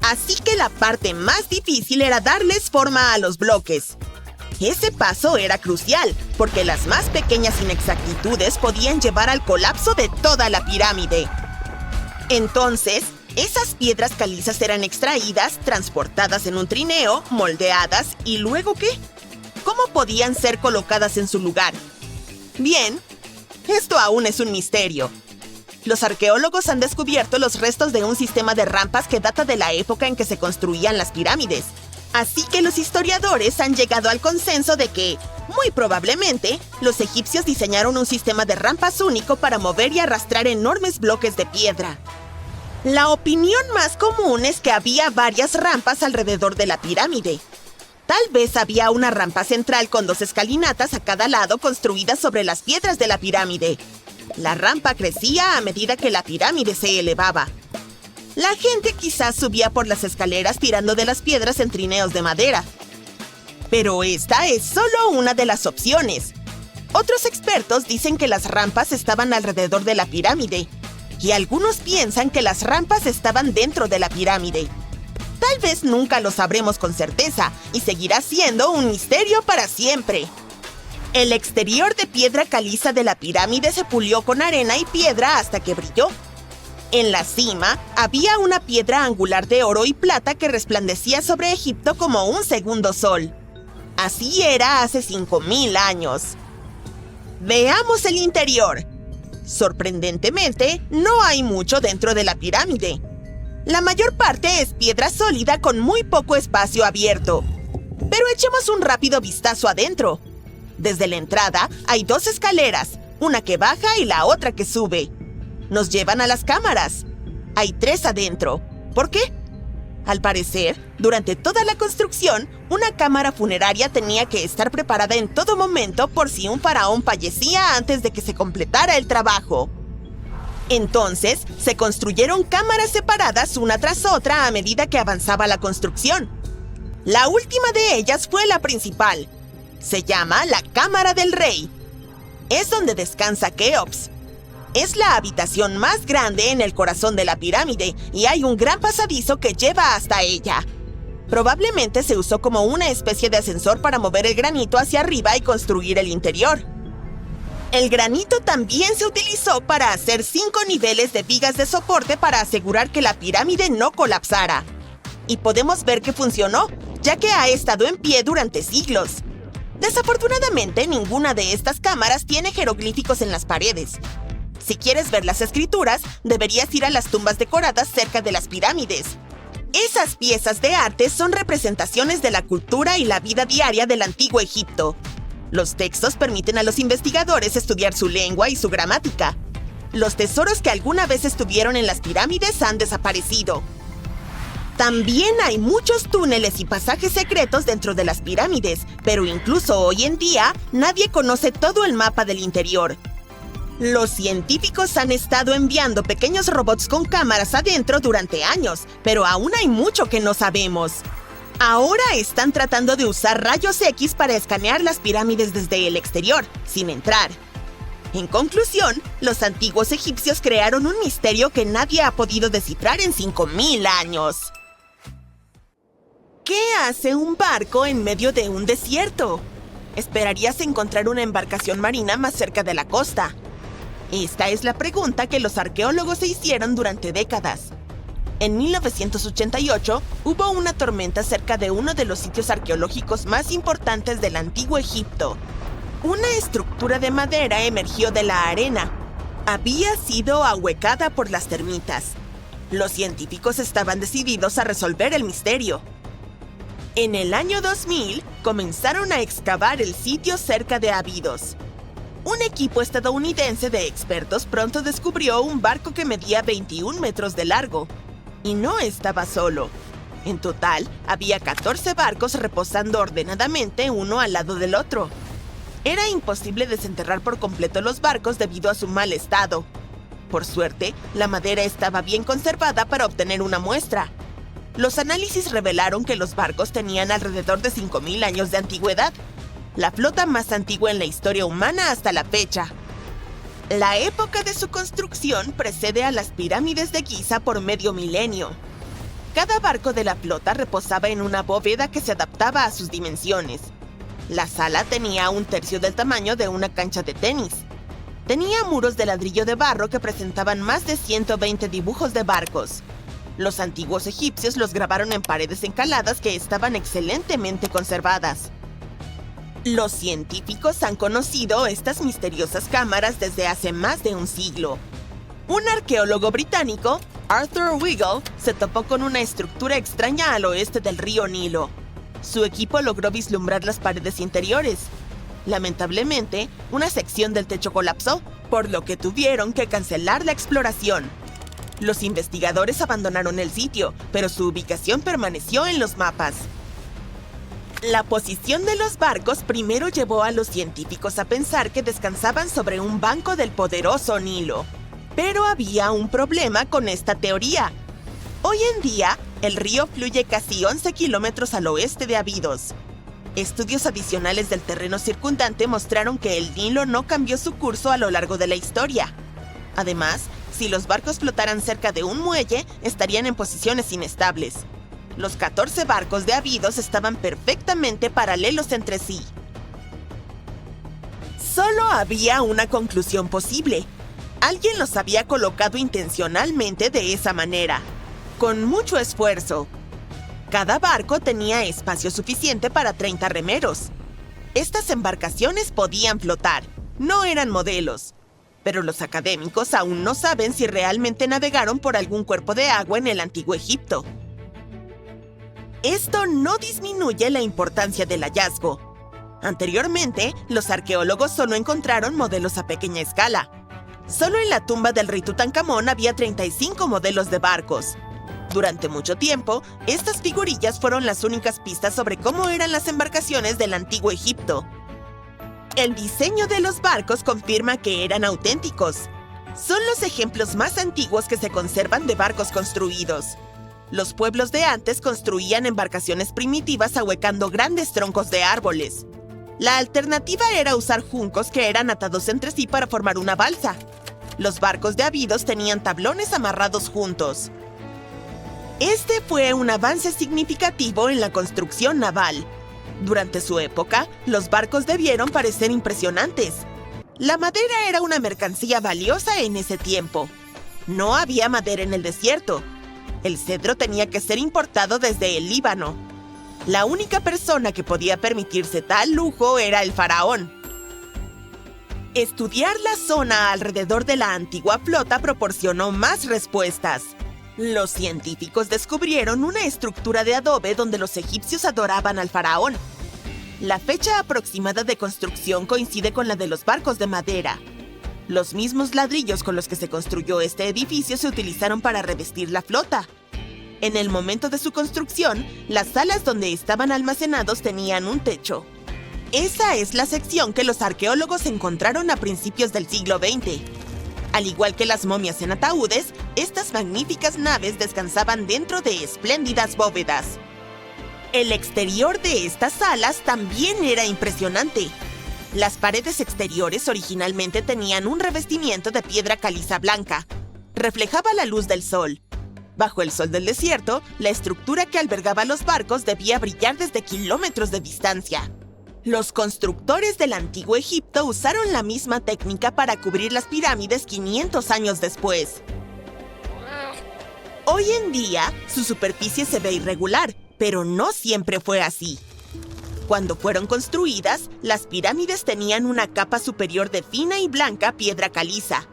Así que la parte más difícil era darles forma a los bloques. Ese paso era crucial, porque las más pequeñas inexactitudes podían llevar al colapso de toda la pirámide. Entonces, esas piedras calizas eran extraídas, transportadas en un trineo, moldeadas y ¿luego qué? ¿Cómo podían ser colocadas en su lugar? Bien, esto aún es un misterio. Los arqueólogos han descubierto los restos de un sistema de rampas que data de la época en que se construían las pirámides. Así que los historiadores han llegado al consenso de que, muy probablemente, los egipcios diseñaron un sistema de rampas único para mover y arrastrar enormes bloques de piedra. La opinión más común es que había varias rampas alrededor de la pirámide. Tal vez había una rampa central con 2 escalinatas a cada lado construidas sobre las piedras de la pirámide. La rampa crecía a medida que la pirámide se elevaba. La gente quizás subía por las escaleras tirando de las piedras en trineos de madera. Pero esta es solo una de las opciones. Otros expertos dicen que las rampas estaban alrededor de la pirámide, y algunos piensan que las rampas estaban dentro de la pirámide. Tal vez nunca lo sabremos con certeza y seguirá siendo un misterio para siempre. El exterior de piedra caliza de la pirámide se pulió con arena y piedra hasta que brilló. En la cima había una piedra angular de oro y plata que resplandecía sobre Egipto como un segundo sol. Así era hace 5000 años. Veamos el interior. Sorprendentemente, no hay mucho dentro de la pirámide. La mayor parte es piedra sólida con muy poco espacio abierto. Pero echemos un rápido vistazo adentro. Desde la entrada hay 2 escaleras, una que baja y la otra que sube. Nos llevan a las cámaras. Hay 3 adentro. ¿Por qué? Al parecer, durante toda la construcción, una cámara funeraria tenía que estar preparada en todo momento por si un faraón fallecía antes de que se completara el trabajo. Entonces, se construyeron cámaras separadas una tras otra a medida que avanzaba la construcción. La última de ellas fue la principal. Se llama la Cámara del Rey. Es donde descansa Keops. Es la habitación más grande en el corazón de la pirámide y hay un gran pasadizo que lleva hasta ella. Probablemente se usó como una especie de ascensor para mover el granito hacia arriba y construir el interior. El granito también se utilizó para hacer 5 niveles de vigas de soporte para asegurar que la pirámide no colapsara. Y podemos ver que funcionó, ya que ha estado en pie durante siglos. Desafortunadamente, ninguna de estas cámaras tiene jeroglíficos en las paredes. Si quieres ver las escrituras, deberías ir a las tumbas decoradas cerca de las pirámides. Esas piezas de arte son representaciones de la cultura y la vida diaria del antiguo Egipto. Los textos permiten a los investigadores estudiar su lengua y su gramática. Los tesoros que alguna vez estuvieron en las pirámides han desaparecido. También hay muchos túneles y pasajes secretos dentro de las pirámides, pero incluso hoy en día nadie conoce todo el mapa del interior. Los científicos han estado enviando pequeños robots con cámaras adentro durante años, pero aún hay mucho que no sabemos. Ahora están tratando de usar rayos X para escanear las pirámides desde el exterior, sin entrar. En conclusión, los antiguos egipcios crearon un misterio que nadie ha podido descifrar en 5000 años. ¿Qué hace un barco en medio de un desierto? Esperarías encontrar una embarcación marina más cerca de la costa. Esta es la pregunta que los arqueólogos se hicieron durante décadas. En 1988 hubo una tormenta cerca de uno de los sitios arqueológicos más importantes del antiguo Egipto. Una estructura de madera emergió de la arena. Había sido ahuecada por las termitas. Los científicos estaban decididos a resolver el misterio. En el año 2000 comenzaron a excavar el sitio cerca de Abidos. Un equipo estadounidense de expertos pronto descubrió un barco que medía 21 metros de largo. Y no estaba solo. En total, había 14 barcos reposando ordenadamente uno al lado del otro. Era imposible desenterrar por completo los barcos debido a su mal estado. Por suerte, la madera estaba bien conservada para obtener una muestra. Los análisis revelaron que los barcos tenían alrededor de 5000 años de antigüedad, la flota más antigua en la historia humana hasta la fecha. La época de su construcción precede a las pirámides de Giza por medio milenio. Cada barco de la flota reposaba en una bóveda que se adaptaba a sus dimensiones. La sala tenía 1/3 del tamaño de una cancha de tenis. Tenía muros de ladrillo de barro que presentaban más de 120 dibujos de barcos. Los antiguos egipcios los grabaron en paredes encaladas que estaban excelentemente conservadas. Los científicos han conocido estas misteriosas cámaras desde hace más de un siglo. Un arqueólogo británico, Arthur Weigall, se topó con una estructura extraña al oeste del río Nilo. Su equipo logró vislumbrar las paredes interiores. Lamentablemente, una sección del techo colapsó, por lo que tuvieron que cancelar la exploración. Los investigadores abandonaron el sitio, pero su ubicación permaneció en los mapas. La posición de los barcos primero llevó a los científicos a pensar que descansaban sobre un banco del poderoso Nilo. Pero había un problema con esta teoría. Hoy en día, el río fluye casi 11 kilómetros al oeste de Abidos. Estudios adicionales del terreno circundante mostraron que el Nilo no cambió su curso a lo largo de la historia. Además, si los barcos flotaran cerca de un muelle, estarían en posiciones inestables. Los 14 barcos de Abidos estaban perfectamente paralelos entre sí. Solo había una conclusión posible. Alguien los había colocado intencionalmente de esa manera, con mucho esfuerzo. Cada barco tenía espacio suficiente para 30 remeros. Estas embarcaciones podían flotar, no eran modelos. Pero los académicos aún no saben si realmente navegaron por algún cuerpo de agua en el Antiguo Egipto. Esto no disminuye la importancia del hallazgo. Anteriormente, los arqueólogos solo encontraron modelos a pequeña escala. Solo en la tumba del rey Tutankamón había 35 modelos de barcos. Durante mucho tiempo, estas figurillas fueron las únicas pistas sobre cómo eran las embarcaciones del Antiguo Egipto. El diseño de los barcos confirma que eran auténticos. Son los ejemplos más antiguos que se conservan de barcos construidos. Los pueblos de antes construían embarcaciones primitivas ahuecando grandes troncos de árboles. La alternativa era usar juncos que eran atados entre sí para formar una balsa. Los barcos de Abidos tenían tablones amarrados juntos. Este fue un avance significativo en la construcción naval. Durante su época, los barcos debieron parecer impresionantes. La madera era una mercancía valiosa en ese tiempo. No había madera en el desierto. El cedro tenía que ser importado desde el Líbano. La única persona que podía permitirse tal lujo era el faraón. Estudiar la zona alrededor de la antigua flota proporcionó más respuestas. Los científicos descubrieron una estructura de adobe donde los egipcios adoraban al faraón. La fecha aproximada de construcción coincide con la de los barcos de madera. Los mismos ladrillos con los que se construyó este edificio se utilizaron para revestir la flota. En el momento de su construcción, las salas donde estaban almacenados tenían un techo. Esa es la sección que los arqueólogos encontraron a principios del siglo XX. Al igual que las momias en ataúdes, estas magníficas naves descansaban dentro de espléndidas bóvedas. El exterior de estas salas también era impresionante. Las paredes exteriores originalmente tenían un revestimiento de piedra caliza blanca. Reflejaba la luz del sol. Bajo el sol del desierto, la estructura que albergaba los barcos debía brillar desde kilómetros de distancia. Los constructores del Antiguo Egipto usaron la misma técnica para cubrir las pirámides 500 años después. Hoy en día, su superficie se ve irregular, pero no siempre fue así. Cuando fueron construidas, las pirámides tenían una capa superior de fina y blanca piedra caliza.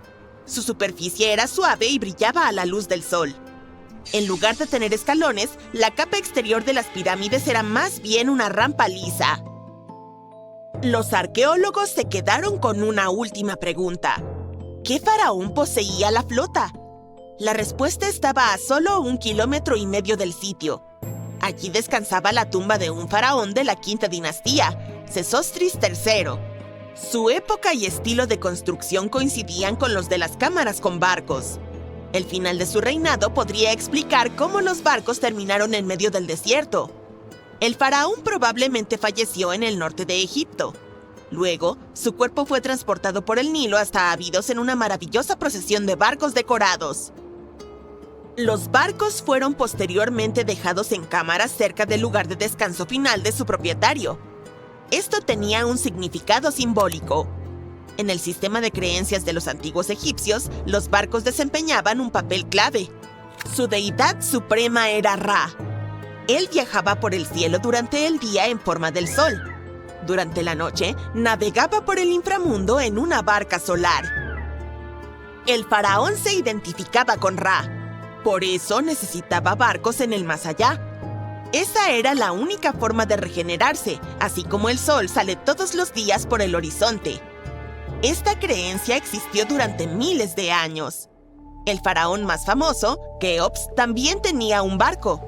Su superficie era suave y brillaba a la luz del sol. En lugar de tener escalones, la capa exterior de las pirámides era más bien una rampa lisa. Los arqueólogos se quedaron con una última pregunta. ¿Qué faraón poseía la flota? La respuesta estaba a solo 1,5 kilómetros del sitio. Allí descansaba la tumba de un faraón de la quinta dinastía, Sesostris III. Su época y estilo de construcción coincidían con los de las cámaras con barcos. El final de su reinado podría explicar cómo los barcos terminaron en medio del desierto. El faraón probablemente falleció en el norte de Egipto. Luego, su cuerpo fue transportado por el Nilo hasta Abidos en una maravillosa procesión de barcos decorados. Los barcos fueron posteriormente dejados en cámaras cerca del lugar de descanso final de su propietario. Esto tenía un significado simbólico. En el sistema de creencias de los antiguos egipcios, los barcos desempeñaban un papel clave. Su deidad suprema era Ra. Él viajaba por el cielo durante el día en forma del sol. Durante la noche, navegaba por el inframundo en una barca solar. El faraón se identificaba con Ra. Por eso necesitaba barcos en el más allá. Esa era la única forma de regenerarse, así como el sol sale todos los días por el horizonte. Esta creencia existió durante miles de años. El faraón más famoso, Keops, también tenía un barco.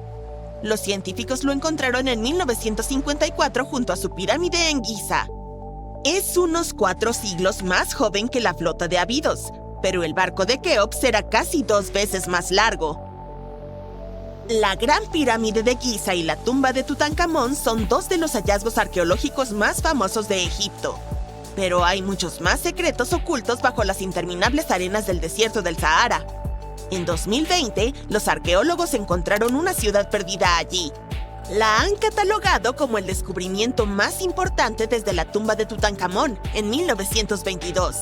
Los científicos lo encontraron en 1954 junto a su pirámide en Giza. Es unos 4 siglos más joven que la flota de Abidos, pero el barco de Keops era casi 2 veces más largo. La Gran Pirámide de Giza y la tumba de Tutankamón son 2 de los hallazgos arqueológicos más famosos de Egipto. Pero hay muchos más secretos ocultos bajo las interminables arenas del desierto del Sahara. En 2020, los arqueólogos encontraron una ciudad perdida allí. La han catalogado como el descubrimiento más importante desde la tumba de Tutankamón en 1922.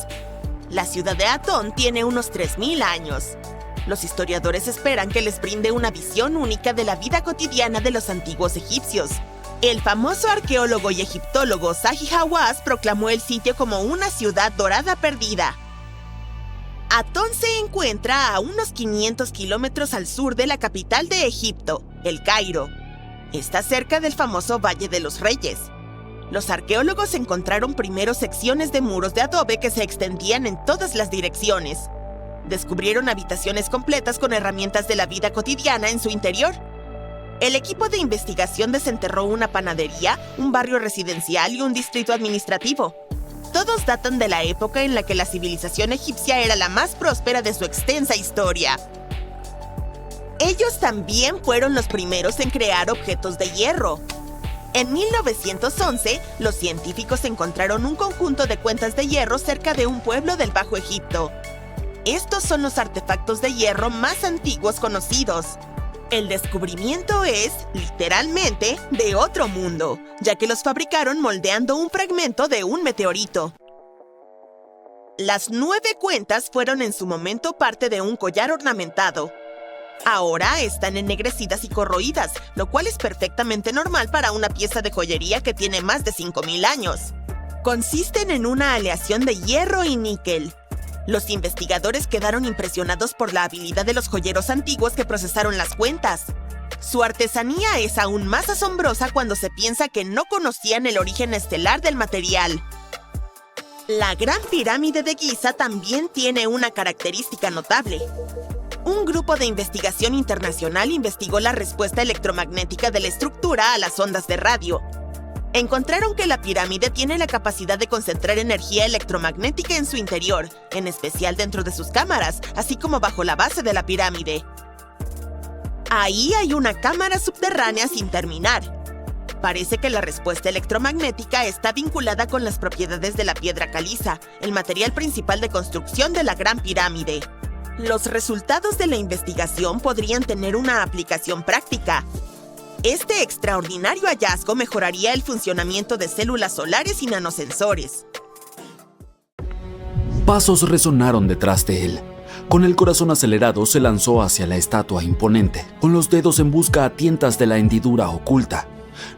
La ciudad de Atón tiene unos 3.000 años. Los historiadores esperan que les brinde una visión única de la vida cotidiana de los antiguos egipcios. El famoso arqueólogo y egiptólogo Zahi Hawass proclamó el sitio como una ciudad dorada perdida. Atón se encuentra a unos 500 kilómetros al sur de la capital de Egipto, El Cairo. Está cerca del famoso Valle de los Reyes. Los arqueólogos encontraron primero secciones de muros de adobe que se extendían en todas las direcciones. Descubrieron habitaciones completas con herramientas de la vida cotidiana en su interior. El equipo de investigación desenterró una panadería, un barrio residencial y un distrito administrativo. Todos datan de la época en la que la civilización egipcia era la más próspera de su extensa historia. Ellos también fueron los primeros en crear objetos de hierro. En 1911, los científicos encontraron un conjunto de cuentas de hierro cerca de un pueblo del Bajo Egipto. Estos son los artefactos de hierro más antiguos conocidos. El descubrimiento es, literalmente, de otro mundo, ya que los fabricaron moldeando un fragmento de un meteorito. Las 9 cuentas fueron en su momento parte de un collar ornamentado. Ahora están ennegrecidas y corroídas, lo cual es perfectamente normal para una pieza de joyería que tiene más de 5.000 años. Consisten en una aleación de hierro y níquel. Los investigadores quedaron impresionados por la habilidad de los joyeros antiguos que procesaron las cuentas. Su artesanía es aún más asombrosa cuando se piensa que no conocían el origen estelar del material. La Gran Pirámide de Giza también tiene una característica notable. Un grupo de investigación internacional investigó la respuesta electromagnética de la estructura a las ondas de radio. Encontraron que la pirámide tiene la capacidad de concentrar energía electromagnética en su interior, en especial dentro de sus cámaras, así como bajo la base de la pirámide. Ahí hay una cámara subterránea sin terminar. Parece que la respuesta electromagnética está vinculada con las propiedades de la piedra caliza, el material principal de construcción de la Gran Pirámide. Los resultados de la investigación podrían tener una aplicación práctica. Este extraordinario hallazgo mejoraría el funcionamiento de células solares y nanosensores. Pasos resonaron detrás de él. Con el corazón acelerado se lanzó hacia la estatua imponente, con los dedos en busca a tientas de la hendidura oculta.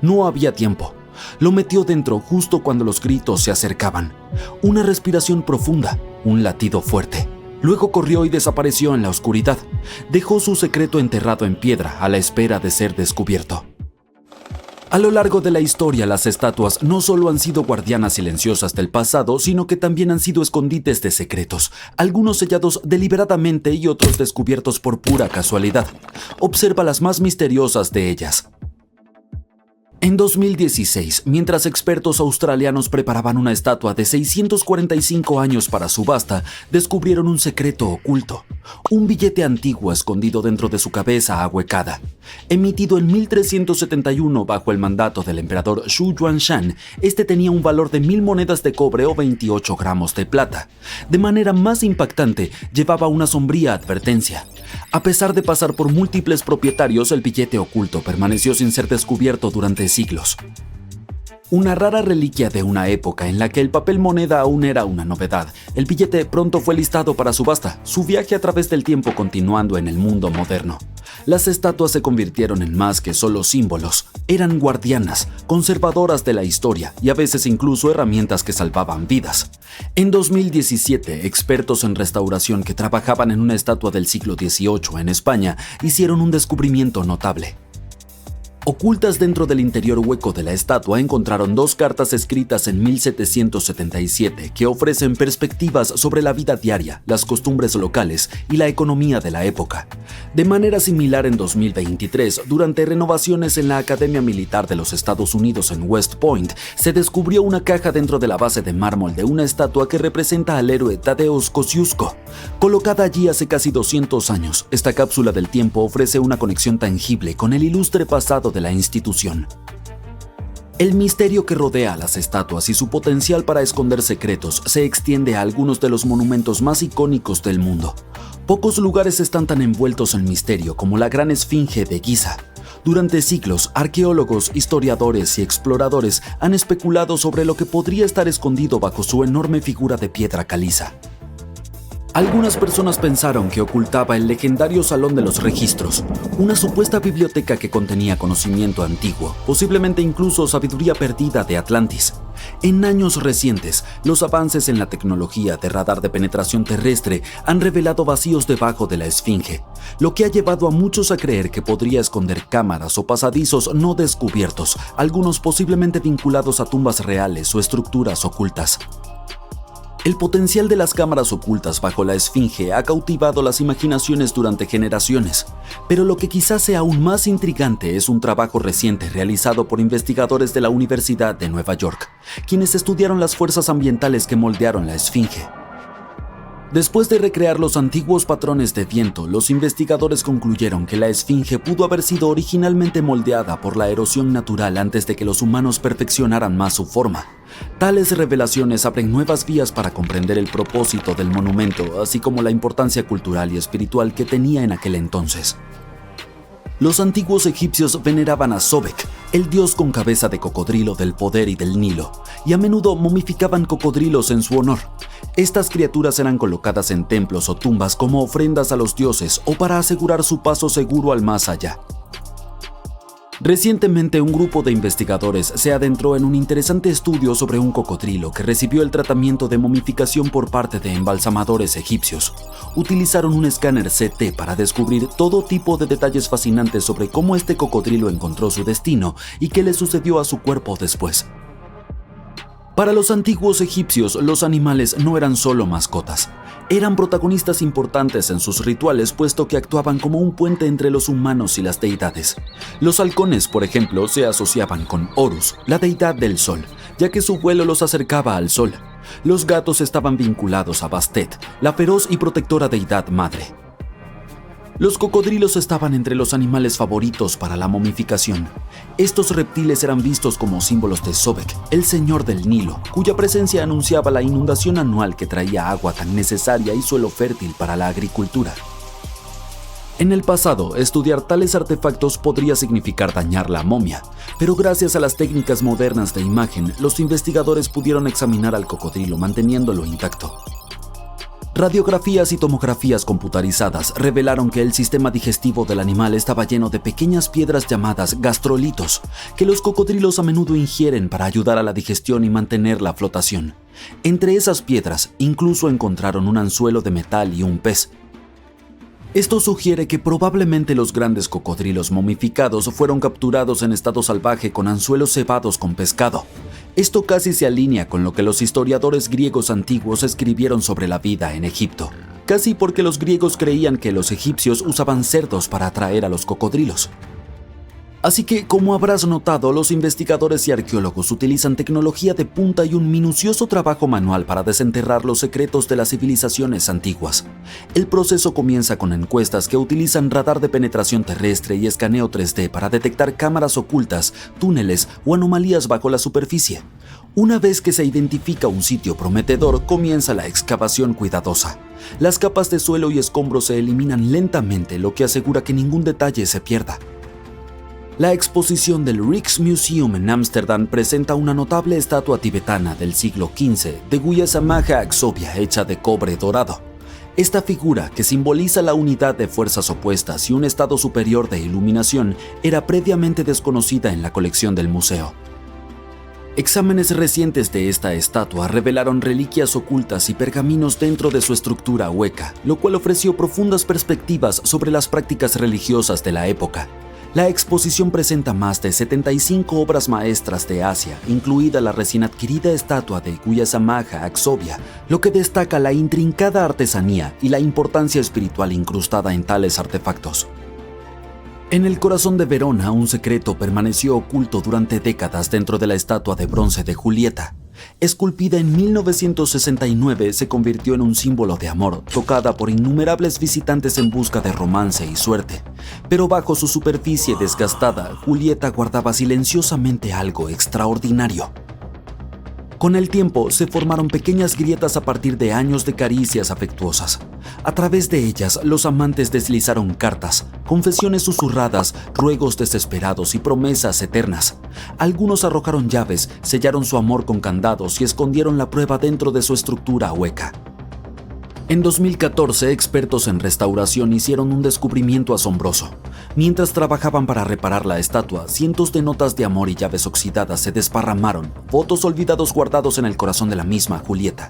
No había tiempo. Lo metió dentro justo cuando los gritos se acercaban. Una respiración profunda, un latido fuerte. Luego corrió y desapareció en la oscuridad. Dejó su secreto enterrado en piedra a la espera de ser descubierto. A lo largo de la historia, las estatuas no solo han sido guardianas silenciosas del pasado, sino que también han sido escondites de secretos, algunos sellados deliberadamente y otros descubiertos por pura casualidad. Observa las más misteriosas de ellas. En 2016, mientras expertos australianos preparaban una estatua de 645 años para subasta, descubrieron un secreto oculto. Un billete antiguo escondido dentro de su cabeza ahuecada. Emitido en 1371 bajo el mandato del emperador Xu Yuanshan, este tenía un valor de 1.000 monedas de cobre o 28 gramos de plata. De manera más impactante, llevaba una sombría advertencia. A pesar de pasar por múltiples propietarios, el billete oculto permaneció sin ser descubierto durante siglos. Una rara reliquia de una época en la que el papel moneda aún era una novedad, el billete pronto fue listado para subasta, su viaje a través del tiempo continuando en el mundo moderno. Las estatuas se convirtieron en más que solo símbolos, eran guardianas, conservadoras de la historia y a veces incluso herramientas que salvaban vidas. En 2017, expertos en restauración que trabajaban en una estatua del siglo XVIII en España hicieron un descubrimiento notable. Ocultas dentro del interior hueco de la estatua encontraron 2 cartas escritas en 1777 que ofrecen perspectivas sobre la vida diaria, las costumbres locales y la economía de la época. De manera similar en 2023, durante renovaciones en la Academia Militar de los Estados Unidos en West Point, se descubrió una caja dentro de la base de mármol de una estatua que representa al héroe Tadeusz Kościuszko. Colocada allí hace casi 200 años, esta cápsula del tiempo ofrece una conexión tangible con el ilustre pasado de la institución. El misterio que rodea a las estatuas y su potencial para esconder secretos se extiende a algunos de los monumentos más icónicos del mundo. Pocos lugares están tan envueltos en misterio como la Gran Esfinge de Giza. Durante siglos, arqueólogos, historiadores y exploradores han especulado sobre lo que podría estar escondido bajo su enorme figura de piedra caliza. Algunas personas pensaron que ocultaba el legendario Salón de los Registros, una supuesta biblioteca que contenía conocimiento antiguo, posiblemente incluso sabiduría perdida de Atlantis. En años recientes, los avances en la tecnología de radar de penetración terrestre han revelado vacíos debajo de la Esfinge, lo que ha llevado a muchos a creer que podría esconder cámaras o pasadizos no descubiertos, algunos posiblemente vinculados a tumbas reales o estructuras ocultas. El potencial de las cámaras ocultas bajo la Esfinge ha cautivado las imaginaciones durante generaciones, pero lo que quizás sea aún más intrigante es un trabajo reciente realizado por investigadores de la Universidad de Nueva York, quienes estudiaron las fuerzas ambientales que moldearon la Esfinge. Después de recrear los antiguos patrones de viento, los investigadores concluyeron que la Esfinge pudo haber sido originalmente moldeada por la erosión natural antes de que los humanos perfeccionaran más su forma. Tales revelaciones abren nuevas vías para comprender el propósito del monumento, así como la importancia cultural y espiritual que tenía en aquel entonces. Los antiguos egipcios veneraban a Sobek, el dios con cabeza de cocodrilo del poder y del Nilo, y a menudo momificaban cocodrilos en su honor. Estas criaturas eran colocadas en templos o tumbas como ofrendas a los dioses o para asegurar su paso seguro al más allá. Recientemente, un grupo de investigadores se adentró en un interesante estudio sobre un cocodrilo que recibió el tratamiento de momificación por parte de embalsamadores egipcios. Utilizaron un escáner CT para descubrir todo tipo de detalles fascinantes sobre cómo este cocodrilo encontró su destino y qué le sucedió a su cuerpo después. Para los antiguos egipcios, los animales no eran solo mascotas. Eran protagonistas importantes en sus rituales, puesto que actuaban como un puente entre los humanos y las deidades. Los halcones, por ejemplo, se asociaban con Horus, la deidad del sol, ya que su vuelo los acercaba al sol. Los gatos estaban vinculados a Bastet, la feroz y protectora deidad madre. Los cocodrilos estaban entre los animales favoritos para la momificación. Estos reptiles eran vistos como símbolos de Sobek, el señor del Nilo, cuya presencia anunciaba la inundación anual que traía agua tan necesaria y suelo fértil para la agricultura. En el pasado, estudiar tales artefactos podría significar dañar la momia, pero gracias a las técnicas modernas de imagen, los investigadores pudieron examinar al cocodrilo manteniéndolo intacto. Radiografías y tomografías computarizadas revelaron que el sistema digestivo del animal estaba lleno de pequeñas piedras llamadas gastrolitos, que los cocodrilos a menudo ingieren para ayudar a la digestión y mantener la flotación. Entre esas piedras, incluso encontraron un anzuelo de metal y un pez. Esto sugiere que probablemente los grandes cocodrilos momificados fueron capturados en estado salvaje con anzuelos cebados con pescado. Esto casi se alinea con lo que los historiadores griegos antiguos escribieron sobre la vida en Egipto, casi porque los griegos creían que los egipcios usaban cerdos para atraer a los cocodrilos. Así que, como habrás notado, los investigadores y arqueólogos utilizan tecnología de punta y un minucioso trabajo manual para desenterrar los secretos de las civilizaciones antiguas. El proceso comienza con encuestas que utilizan radar de penetración terrestre y escaneo 3D para detectar cámaras ocultas, túneles o anomalías bajo la superficie. Una vez que se identifica un sitio prometedor, comienza la excavación cuidadosa. Las capas de suelo y escombros se eliminan lentamente, lo que asegura que ningún detalle se pierda. La exposición del Rijksmuseum en Ámsterdam presenta una notable estatua tibetana del siglo XV de Guyasamaja Aksobia hecha de cobre dorado. Esta figura, que simboliza la unidad de fuerzas opuestas y un estado superior de iluminación, era previamente desconocida en la colección del museo. Exámenes recientes de esta estatua revelaron reliquias ocultas y pergaminos dentro de su estructura hueca, lo cual ofreció profundas perspectivas sobre las prácticas religiosas de la época. La exposición presenta más de 75 obras maestras de Asia, incluida la recién adquirida estatua de Guyasamaja Aksobia, lo que destaca la intrincada artesanía y la importancia espiritual incrustada en tales artefactos. En el corazón de Verona, un secreto permaneció oculto durante décadas dentro de la estatua de bronce de Julieta. Esculpida en 1969, se convirtió en un símbolo de amor, tocada por innumerables visitantes en busca de romance y suerte. Pero bajo su superficie desgastada, Julieta guardaba silenciosamente algo extraordinario. Con el tiempo, se formaron pequeñas grietas a partir de años de caricias afectuosas. A través de ellas, los amantes deslizaron cartas, confesiones susurradas, ruegos desesperados y promesas eternas. Algunos arrojaron llaves, sellaron su amor con candados y escondieron la prueba dentro de su estructura hueca. En 2014, expertos en restauración hicieron un descubrimiento asombroso. Mientras trabajaban para reparar la estatua, cientos de notas de amor y llaves oxidadas se desparramaron, votos olvidados guardados en el corazón de la misma Julieta.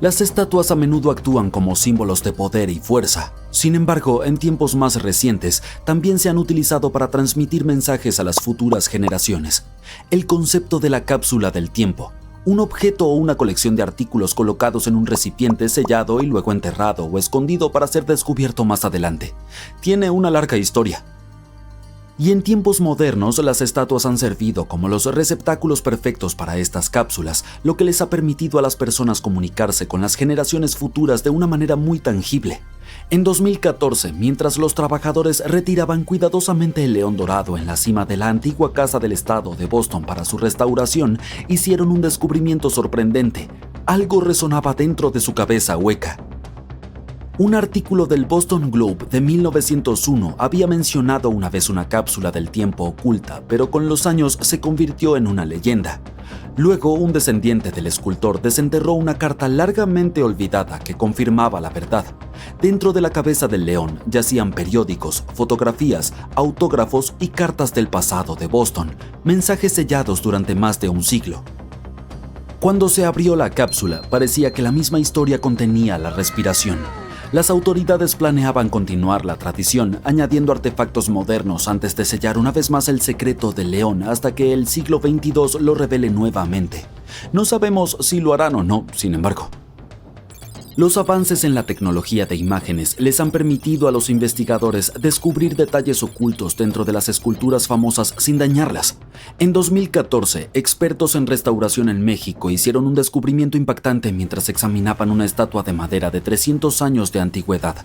Las estatuas a menudo actúan como símbolos de poder y fuerza. Sin embargo, en tiempos más recientes, también se han utilizado para transmitir mensajes a las futuras generaciones. El concepto de la cápsula del tiempo, un objeto o una colección de artículos colocados en un recipiente sellado y luego enterrado o escondido para ser descubierto más adelante, tiene una larga historia. Y en tiempos modernos, las estatuas han servido como los receptáculos perfectos para estas cápsulas, lo que les ha permitido a las personas comunicarse con las generaciones futuras de una manera muy tangible. En 2014, mientras los trabajadores retiraban cuidadosamente el león dorado en la cima de la antigua Casa del Estado de Boston para su restauración, hicieron un descubrimiento sorprendente. Algo resonaba dentro de su cabeza hueca. Un artículo del Boston Globe de 1901 había mencionado una vez una cápsula del tiempo oculta, pero con los años se convirtió en una leyenda. Luego, un descendiente del escultor desenterró una carta largamente olvidada que confirmaba la verdad. Dentro de la cabeza del león yacían periódicos, fotografías, autógrafos y cartas del pasado de Boston, mensajes sellados durante más de un siglo. Cuando se abrió la cápsula, parecía que la misma historia contenía la respiración. Las autoridades planeaban continuar la tradición, añadiendo artefactos modernos antes de sellar una vez más el secreto del león hasta que el siglo XXII lo revele nuevamente. No sabemos si lo harán o no, sin embargo. Los avances en la tecnología de imágenes les han permitido a los investigadores descubrir detalles ocultos dentro de las esculturas famosas sin dañarlas. En 2014, expertos en restauración en México hicieron un descubrimiento impactante mientras examinaban una estatua de madera de 300 años de antigüedad.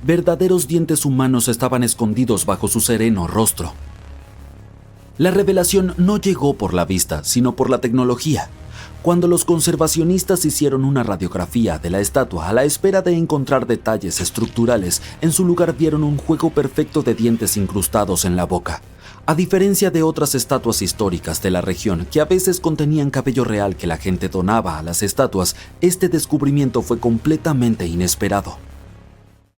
Verdaderos dientes humanos estaban escondidos bajo su sereno rostro. La revelación no llegó por la vista, sino por la tecnología. Cuando los conservacionistas hicieron una radiografía de la estatua a la espera de encontrar detalles estructurales, en su lugar vieron un juego perfecto de dientes incrustados en la boca. A diferencia de otras estatuas históricas de la región que a veces contenían cabello real que la gente donaba a las estatuas, este descubrimiento fue completamente inesperado.